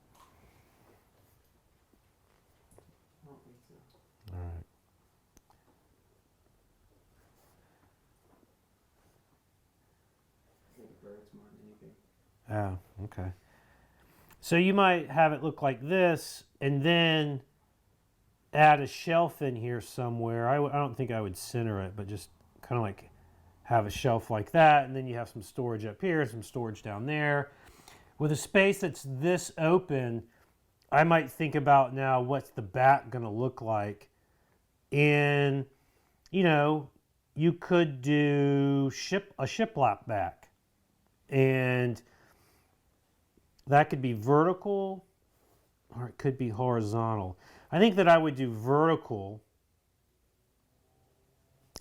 I don't think so. All right. I think birds more than anything. Oh, okay. So you might have it look like this, and then add a shelf in here somewhere. I don't think I would center it, but just kind of like have a shelf like that, and then you have some storage up here, some storage down there. With a space that's this open, I might think about now what's the back going to look like. And, you could do a shiplap back. And that could be vertical or it could be horizontal. I think that I would do vertical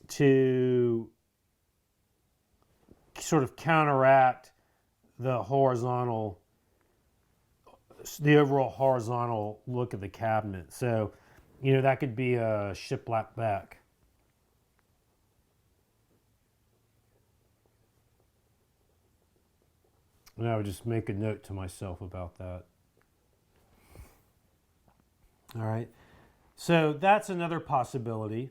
to sort of counteract the overall horizontal look of the cabinet. So, that could be a shiplap back. And I would just make a note to myself about that. All right. So that's another possibility.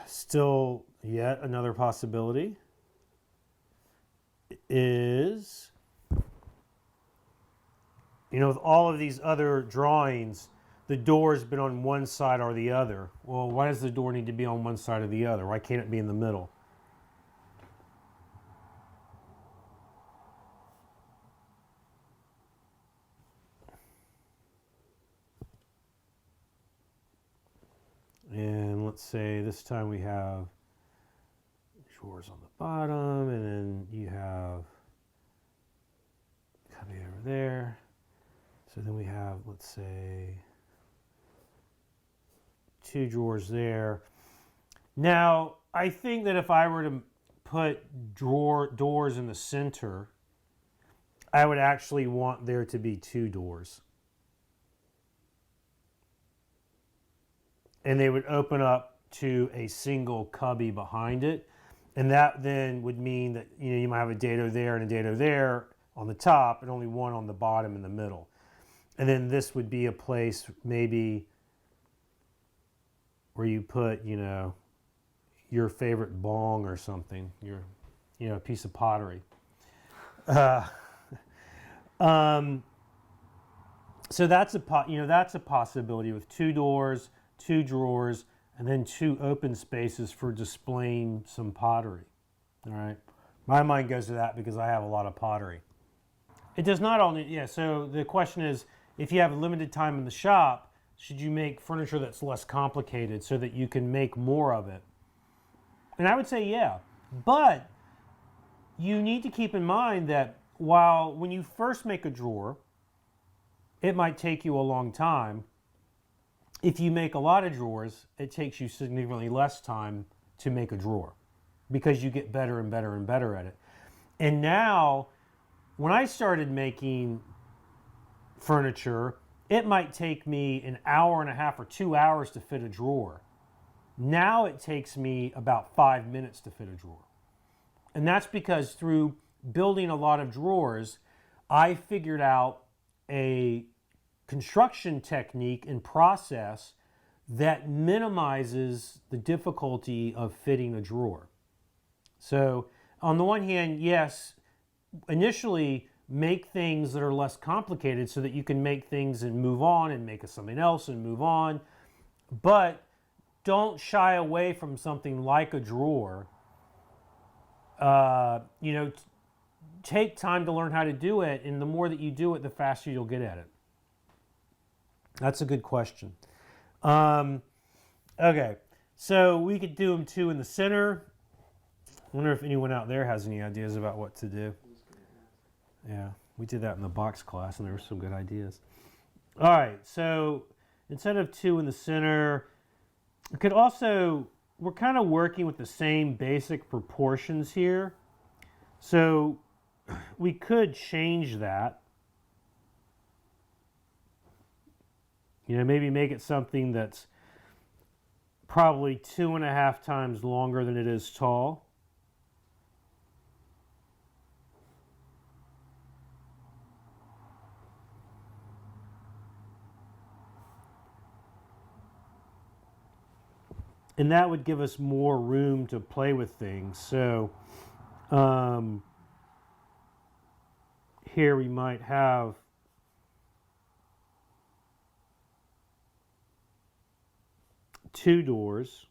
Still yet another possibility is, with all of these other drawings, the door's been on one side or the other. Well, why does the door need to be on one side or the other? Why can't it be in the middle? And let's say this time we have drawers on the bottom, and then you have cubby over there. So then we have, let's say, two drawers there. Now, I think that if I were to put doors in the center, I would actually want there to be two doors. And they would open up to a single cubby behind it. And that then would mean that you might have a dado there and a dado there on the top and only one on the bottom in the middle. And then this would be a place maybe where you put, your favorite bong or something, a piece of pottery. So that's a possibility with two doors, two drawers, and then two open spaces for displaying some pottery. All right. My mind goes to that because I have a lot of pottery. It does not only, so the question is, if you have limited time in the shop, should you make furniture that's less complicated so that you can make more of it? And I would say, yeah. But you need to keep in mind that when you first make a drawer, it might take you a long time. If you make a lot of drawers, it takes you significantly less time to make a drawer because you get better and better and better at it. And now, when I started making furniture, it might take me an hour and a half or 2 hours to fit a drawer. Now it takes me about 5 minutes to fit a drawer. And that's because through building a lot of drawers, I figured out a construction technique and process that minimizes the difficulty of fitting a drawer. So on the one hand, yes, initially make things that are less complicated so that you can make things and move on and make something else and move on. But don't shy away from something like a drawer. Take time to learn how to do it, and the more that you do it, the faster you'll get at it. That's a good question. Okay, so we could do them two in the center. I wonder if anyone out there has any ideas about what to do. I was gonna ask. Yeah, we did that in the box class, and there were some good ideas. All right, so instead of 2 in the center, we could also, we're kind of working with the same basic proportions here. So we could change that. You know, maybe make it something that's probably 2.5 times longer than it is tall. And that would give us more room to play with things. So here we might have two doors.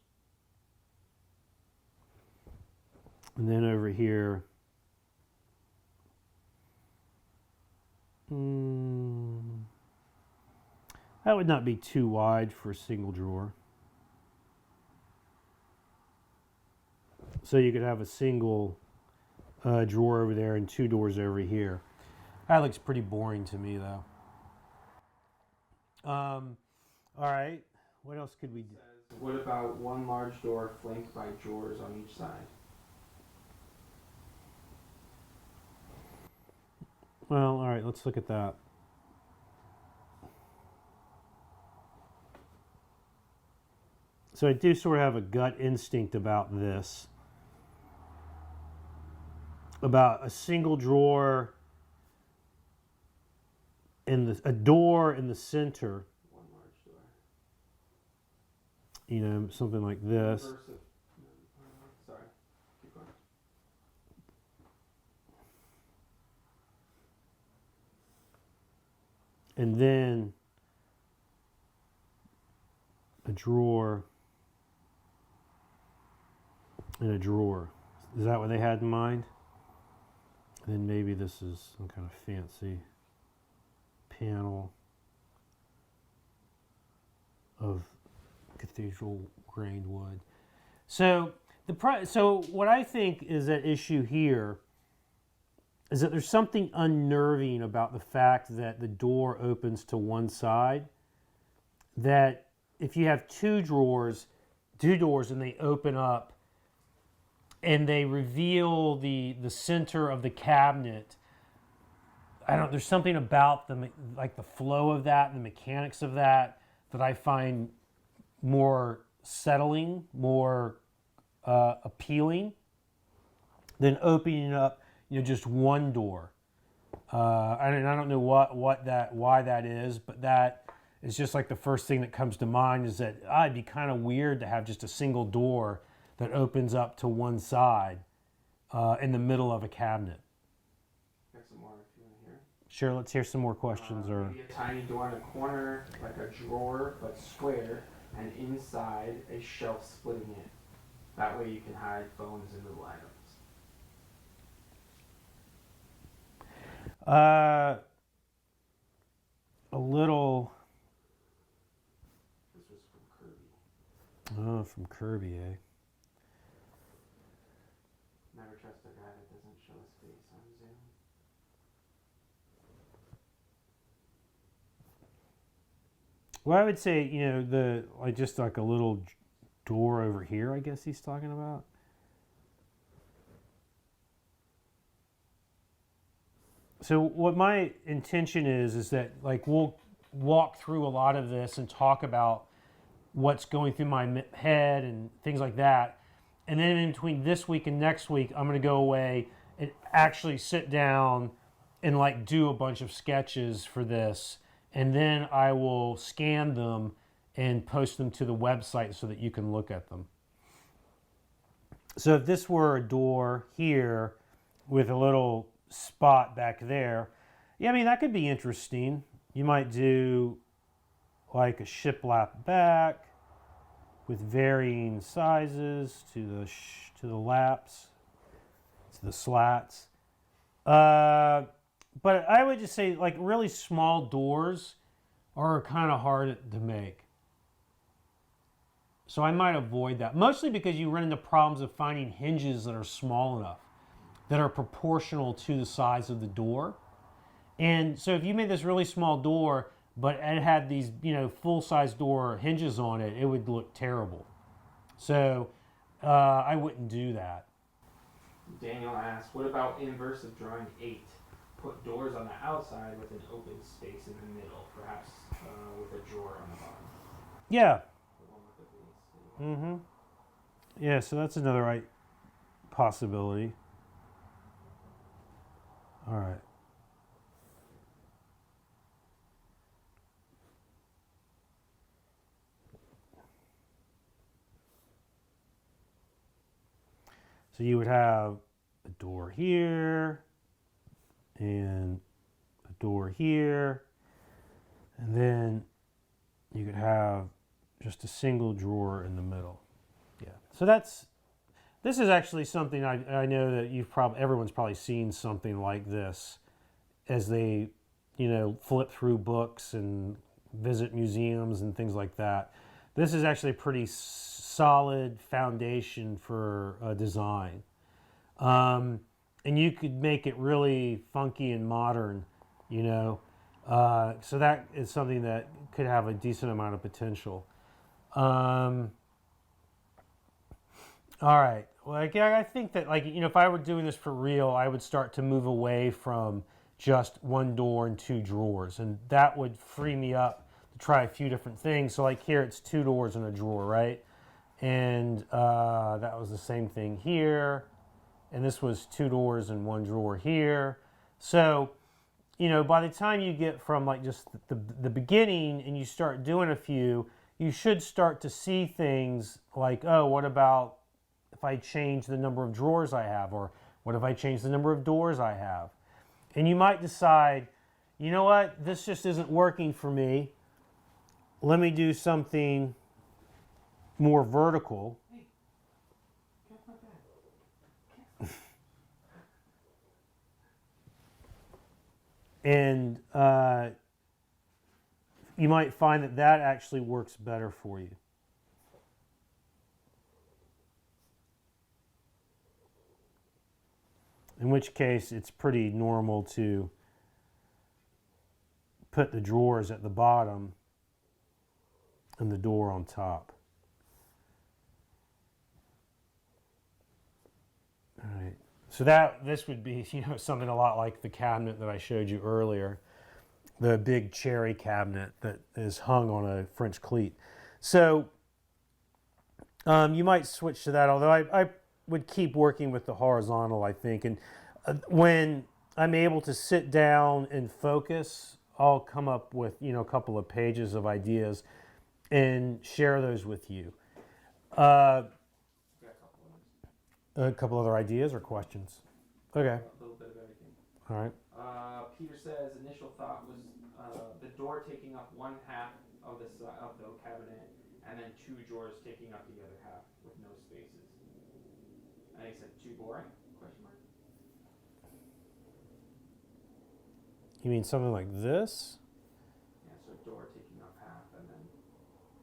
And then over here, that would not be too wide for a single drawer. So you could have a single drawer over there and 2 doors over here. That looks pretty boring to me, though. All right. What else could we do? Says, what about one large door flanked by drawers on each side? Well, all right, let's look at that. So I do sort of have a gut instinct about this. About a single drawer and a door in the center. One large door. You know, something like this. Sorry. Keep going. And then a drawer and a drawer. Is that what they had in mind? And then maybe this is some kind of fancy panel of cathedral grained wood. So so what I think is at issue here is that there's something unnerving about the fact that the door opens to one side. That if you have two doors and they open up and they reveal the center of the cabinet, there's something about like the flow of that and the mechanics of that I find more settling, more appealing than opening up, just one door. I don't know why that is, but that is just like the first thing that comes to mind is that it'd be kind of weird to have just a single door that opens up to one side in the middle of a cabinet. Got some more if you want to hear. Sure, let's hear some more questions. Maybe a tiny door in a corner, like a drawer but square, and inside a shelf splitting it. That way you can hide phones and little items. A little. This was from Kirby. Oh, from Kirby, eh? Never trust a guy that doesn't show his face on Zoom. Well, I would say, just like a little door over here, I guess he's talking about. So what my intention is that like we'll walk through a lot of this and talk about what's going through my head and things like that. And then in between this week and next week, I'm going to go away and actually sit down and like do a bunch of sketches for this. And then I will scan them and post them to the website so that you can look at them. So if this were a door here with a little spot back there, yeah, I mean, that could be interesting. You might do like a shiplap back with varying sizes to the laps, to the slats. But I would just say like really small doors are kind of hard to make. So I might avoid that, mostly because you run into problems of finding hinges that are small enough, that are proportional to the size of the door. And so if you made this really small door, but it had these, full-size door hinges on it, it would look terrible. So I wouldn't do that. Daniel asks, what about inverse of drawing 8? Put doors on the outside with an open space in the middle, perhaps with a drawer on the bottom. Yeah. The one with the base. Mm-hmm. Yeah, so that's another possibility. All right. So you would have a door here and a door here, and then you could have just a single drawer in the middle. Yeah. So this is actually something I know that everyone's probably seen something like this as they, flip through books and visit museums and things like that. This is actually a pretty solid foundation for design. And you could make it really funky and modern, so that is something that could have a decent amount of potential. All right. Well, I think that, if I were doing this for real, I would start to move away from just one door and two drawers, and that would free me up to try a few different things. So, like here, it's two doors and a drawer, right? And that was the same thing here, and this was two doors and one drawer here. So, by the time you get from just the beginning and you start doing a few, you should start to see things like, oh, what about if I change the number of drawers I have? Or what if I change the number of doors I have? And you might decide, you know what, this just isn't working for me. Let me do something more vertical. Hey, get my bag. And you might find that actually works better for you. In which case, it's pretty normal to put the drawers at the bottom and the door on top. All right. So this would be, something a lot like the cabinet that I showed you earlier, the big cherry cabinet that is hung on a French cleat. So you might switch to that, although I would keep working with the horizontal, I think. And when I'm able to sit down and focus, I'll come up with, a couple of pages of ideas and share those with you. A couple other ideas or questions? Okay. A little bit of everything. All right. Peter says initial thought was the door taking up one half of the cabinet, and then two drawers taking up the other half with no spaces. And he said too boring? Question mark. You mean something like this? Yeah, so door taking up half, and then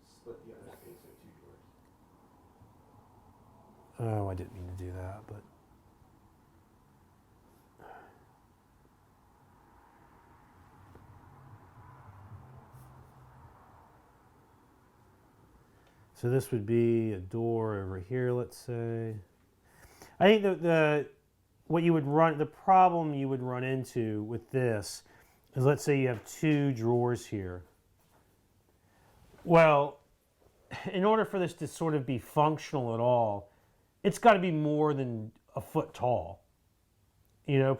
split the other space with two drawers. Oh, I didn't mean to do that, but. So this would be a door over here, let's say. I think the problem you would run into with this is, let's say you have two drawers here. Well, in order for this to sort of be functional at all, it's got to be more than a foot tall,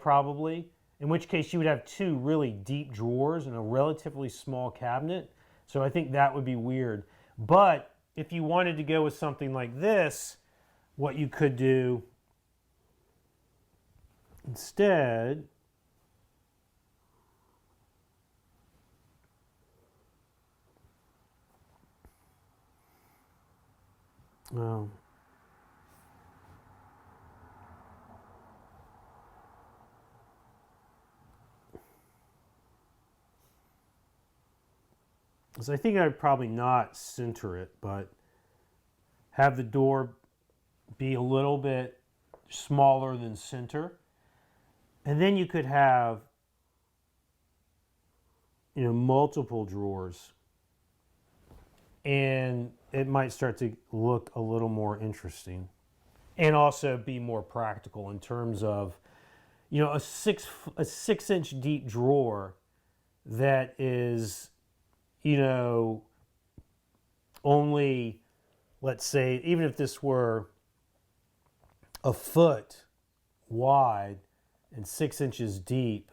probably. In which case you would have two really deep drawers in a relatively small cabinet. So I think that would be weird. But if you wanted to go with something like this, what you could do instead so I think I'd probably not center it, but have the door be a little bit smaller than center. And then you could have, multiple drawers. And it might start to look a little more interesting. And also be more practical in terms of, a 6-inch deep drawer that is, only, let's say, even if this were a foot wide and 6 inches deep,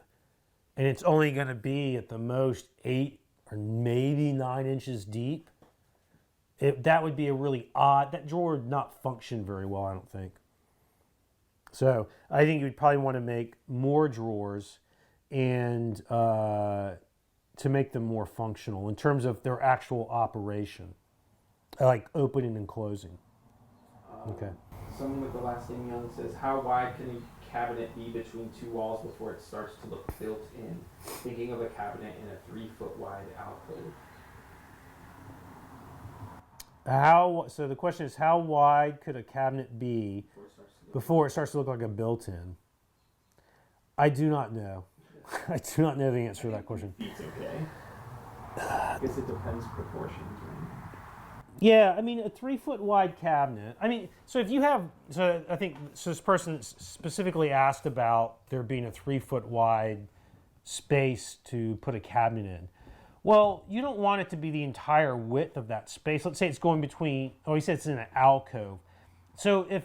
and it's only going to be at the most 8 or maybe 9 inches deep, that would be a really odd, that drawer would not function very well, I don't think. So I think you'd probably want to make more drawers and to make them more functional in terms of their actual operation, like opening and closing. Okay. Someone with the last name Young says, how wide can a cabinet be between two walls before it starts to look built in? Thinking of a cabinet in a 3-foot wide alcove. So the question is, how wide could a cabinet be before it starts to look like a built-in? I do not know. I do not know the answer to that question. It's okay. I guess it depends proportions, right? Yeah, I mean, a 3-foot wide cabinet. I mean, so if you have, so I think, so this person specifically asked about there being a 3-foot wide space to put a cabinet in. Well, you don't want it to be the entire width of that space. Let's say it's going between, he said it's in an alcove. So if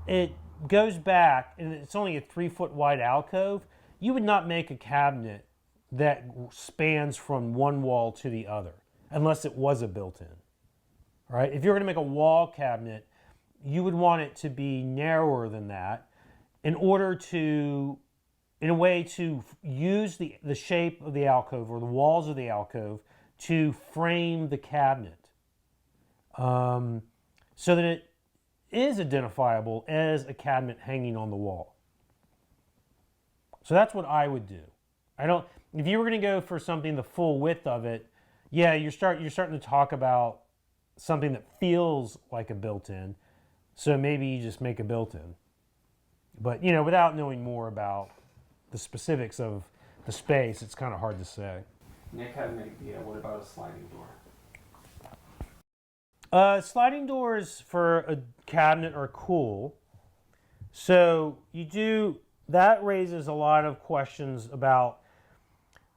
it goes back and it's only a 3-foot wide alcove, you would not make a cabinet that spans from one wall to the other unless it was a built-in. All right? If you're going to make a wall cabinet, you would want it to be narrower than that in order to, in a way, to use the shape of the alcove or the walls of the alcove to frame the cabinet, so that it is identifiable as a cabinet hanging on the wall. So that's what I would do. If you were going to go for something the full width of it, yeah, you're starting to talk about something that feels like a built-in. So maybe you just make a built-in. But, without knowing more about the specifics of the space, it's kind of hard to say. Nick had an idea. What about a sliding door? Sliding doors for a cabinet are cool. So that raises a lot of questions about,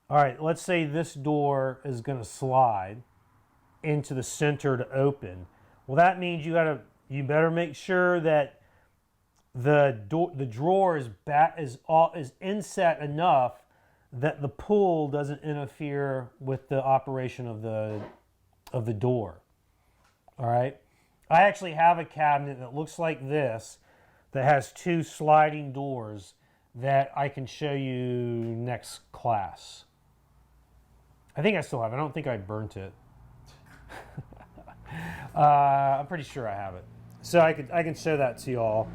all right, let's say this door is going to slide into the center to open. Well, that means you better make sure that the drawer is inset enough that the pull doesn't interfere with the operation of the door. All right. I actually have a cabinet that looks like this that has 2 sliding doors that I can show you next class. I think I still have it. I don't think I burnt it. I'm pretty sure I have it. So I can show that to y'all.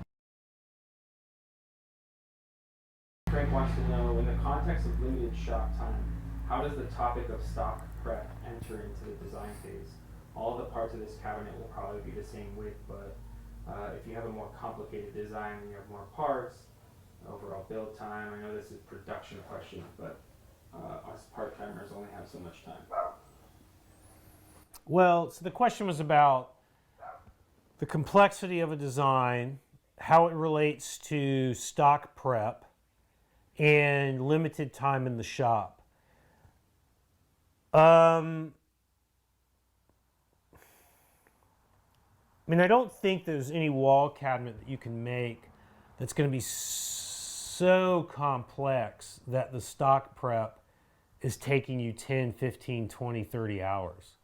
Greg wants to know, in the context of limited shop time, how does the topic of stock prep enter into the design phase? All the parts of this cabinet will probably be the same width, but if you have a more complicated design and you have more parts, overall build time, I know this is a production question, but us part-timers only have so much time. Well, so the question was about the complexity of a design, how it relates to stock prep, and limited time in the shop. I mean, I don't think there's any wall cabinet that you can make that's going to be so complex that the stock prep is taking you 10, 15, 20, 30 hours.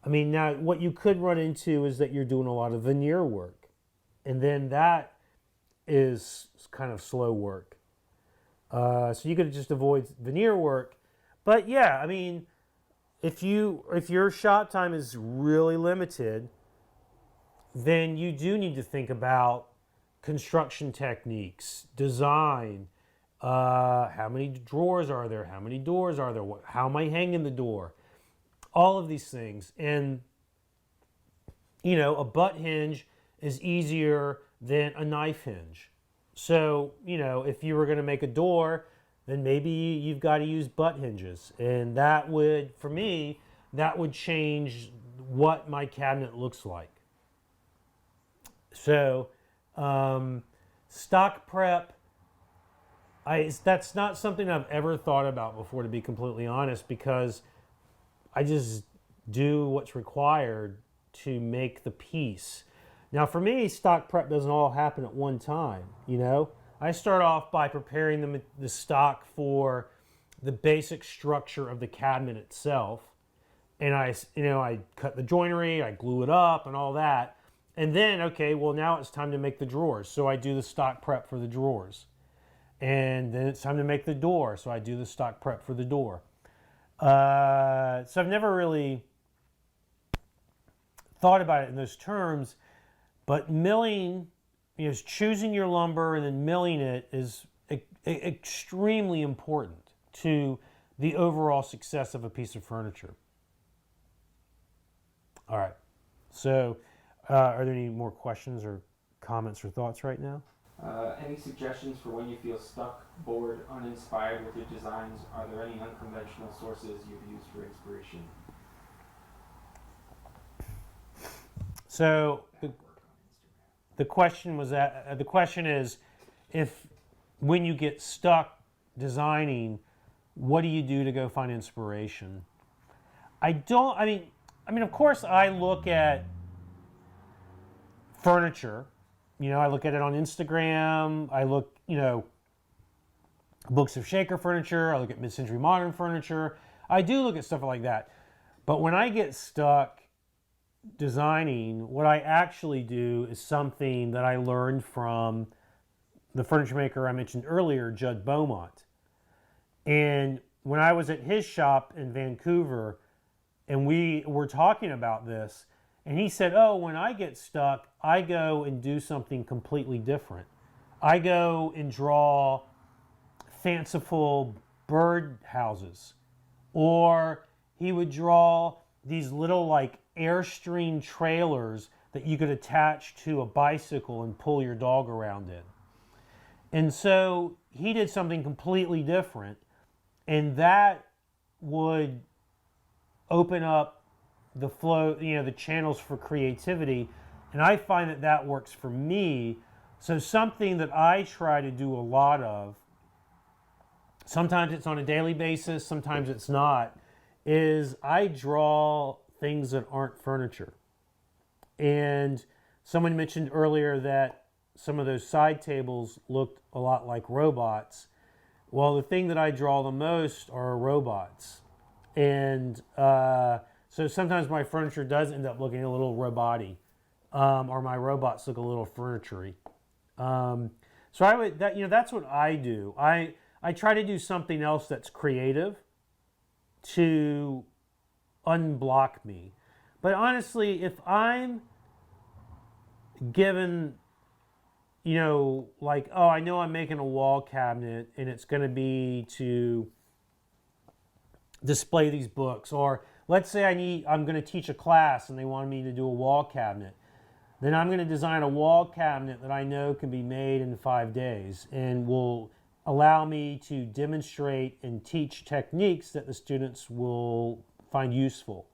I mean, now what you could run into is that you're doing a lot of veneer work, and then that is kind of slow work. So you could just avoid veneer work. But yeah, I mean, if your shop time is really limited, then you do need to think about construction techniques, design, how many drawers are there, how many doors are there, how am I hanging the door, all of these things. And a butt hinge is easier than a knife hinge. So, if you were going to make a door, then maybe you've got to use butt hinges. And that would, for me, that would change what my cabinet looks like. So, stock prep, that's not something I've ever thought about before, to be completely honest, because I just do what's required to make the piece. Now, for me, stock prep doesn't all happen at one time. I start off by preparing the stock for the basic structure of the cabinet itself, and I cut the joinery, I glue it up, and all that. And then, okay, well, now it's time to make the drawers, so I do the stock prep for the drawers. And then it's time to make the door, so I do the stock prep for the door. So I've never really thought about it in those terms, but milling, choosing your lumber and then milling it is extremely important to the overall success of a piece of furniture. All right. So, are there any more questions or comments or thoughts right now? Any suggestions for when you feel stuck, bored, uninspired with your designs? Are there any unconventional sources you've used for inspiration? So the question is, if when you get stuck designing, what do you do to go find inspiration? I mean, of course, I look at furniture. I look at it on Instagram. I look, books of shaker furniture. I look at mid-century modern furniture. I do look at stuff like that. But when I get stuck designing, what I actually do is something that I learned from the furniture maker I mentioned earlier, Judd Beaumont. And when I was at his shop in Vancouver, and we were talking about this, and he said, oh, when I get stuck, I go and do something completely different. I go and draw fanciful bird houses. Or he would draw these little like Airstream trailers that you could attach to a bicycle and pull your dog around in. And so he did something completely different, and that would open up the flow, the channels for creativity. And I find that works for me. So something that I try to do a lot of, sometimes it's on a daily basis, sometimes it's not, is I draw things that aren't furniture. And someone mentioned earlier that some of those side tables looked a lot like robots. Well, the thing that I draw the most are robots. And so sometimes my furniture does end up looking a little robot-y, or my robots look a little furniture-y. So that's what I do. I try to do something else that's creative to unblock me. But honestly, if I'm given, like, oh, I know I'm making a wall cabinet and it's going to be to display these books, or let's say I'm going to teach a class and they want me to do a wall cabinet, then I'm going to design a wall cabinet that I know can be made in 5 days and will allow me to demonstrate and teach techniques that the students will find useful.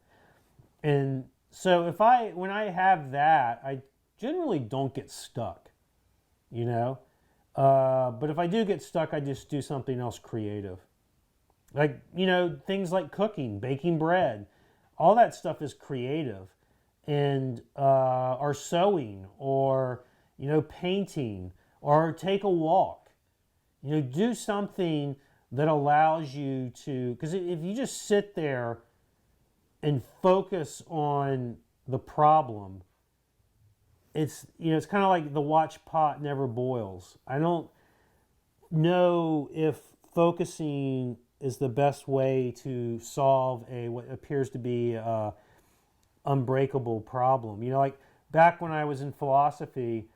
And so when I have that, I generally don't get stuck, but if I do get stuck, I just do something else creative. Like, things like cooking, baking bread, all that stuff is creative. And, or sewing, or, painting, or take a walk. Do something that allows you to, because if you just sit there and focus on the problem, it's kind of like the watch pot never boils. I don't know if focusing is the best way to solve what appears to be a unbreakable problem. Like back when I was in philosophy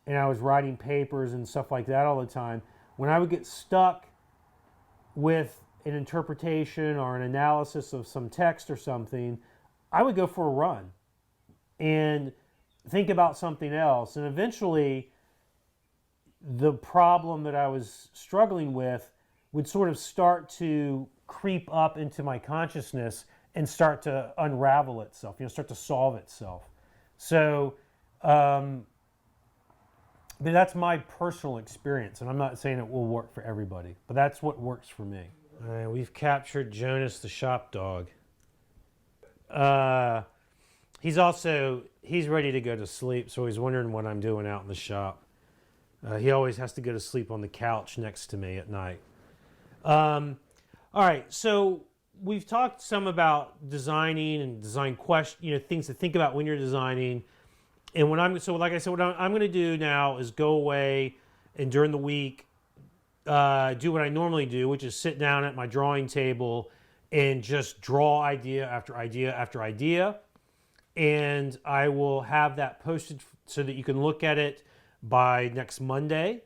and I was writing papers and stuff like that all the time, when I would get stuck with an interpretation or an analysis of some text or something, I would go for a run. And think about something else. And eventually, the problem that I was struggling with would sort of start to creep up into my consciousness and start to unravel itself, start to solve itself. So, but that's my personal experience, and I'm not saying it will work for everybody, but that's what works for me. All right, we've captured Jonas the shop dog. He's ready to go to sleep, so he's wondering what I'm doing out in the shop. He always has to go to sleep on the couch next to me at night. All right, so we've talked some about designing and design things to think about when you're designing. And like I said, what I'm going to do now is go away and during the week do what I normally do, which is sit down at my drawing table and just draw idea after idea after idea. And I will have that posted so that you can look at it by next Monday.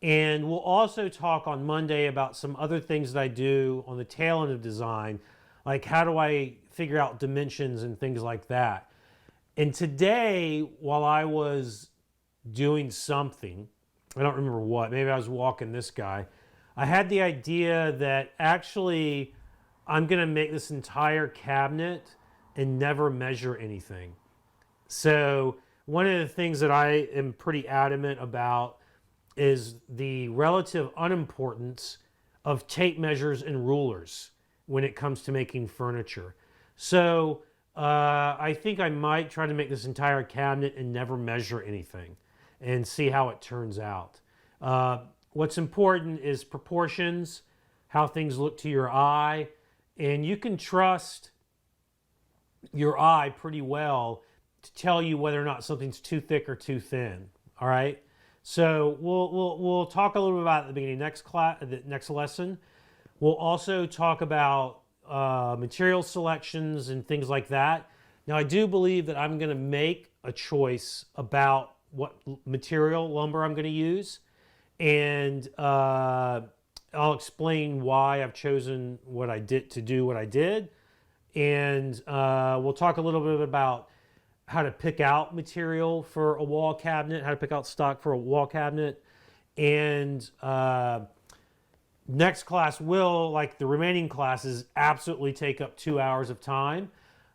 And we'll also talk on Monday about some other things that I do on the tail end of design, like how do I figure out dimensions and things like that. And today, while I was doing something, I don't remember what, maybe I was walking this guy, I had the idea that actually I'm going to make this entire cabinet and never measure anything. So one of the things that I am pretty adamant about is the relative unimportance of tape measures and rulers when it comes to making furniture. So I think I might try to make this entire cabinet and never measure anything and see how it turns out. What's important is proportions, how things look to your eye, and you can trust your eye pretty well to tell you whether or not something's too thick or too thin. All right. So we'll talk a little bit about it at the beginning of the next lesson. We'll also talk about material selections and things like that. Now, I do believe that I'm going to make a choice about what material lumber I'm going to use, and I'll explain why I've chosen what I did to do what I did, and we'll talk a little bit about how to pick out material for a wall cabinet, how to pick out stock for a wall cabinet, and next class will, like the remaining classes, absolutely take up 2 hours of time.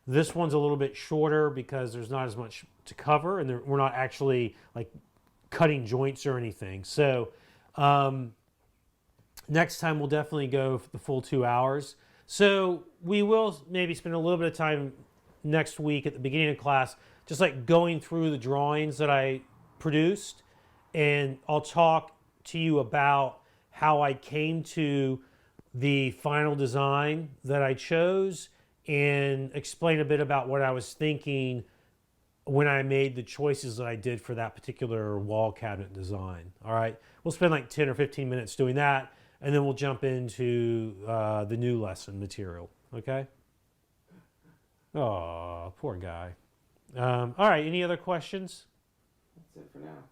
This one's a little bit shorter because there's not as much to cover, and we're not actually like cutting joints or anything. So next time we'll definitely go for the full 2 hours. So we will maybe spend a little bit of time next week at the beginning of class, just like going through the drawings that I produced, and I'll talk to you about how I came to the final design that I chose and explain a bit about what I was thinking when I made the choices that I did for that particular wall cabinet design. All right, we'll spend like 10 or 15 minutes doing that, and then we'll jump into the new lesson material. Okay. Oh, poor guy. All right, any other questions? That's it for now.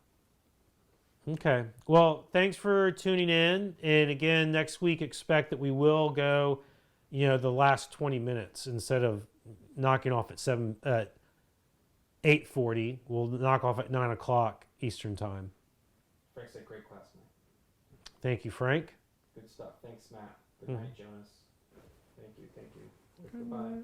Okay. Well, thanks for tuning in. And again, next week, expect that we will go, the last 20 minutes instead of knocking off at 8:40. We'll knock off at 9 o'clock Eastern time. Frank said great class, man. Thank you, Frank. Good stuff. Thanks, Matt. Good night, Jonas. Thank you. Goodbye.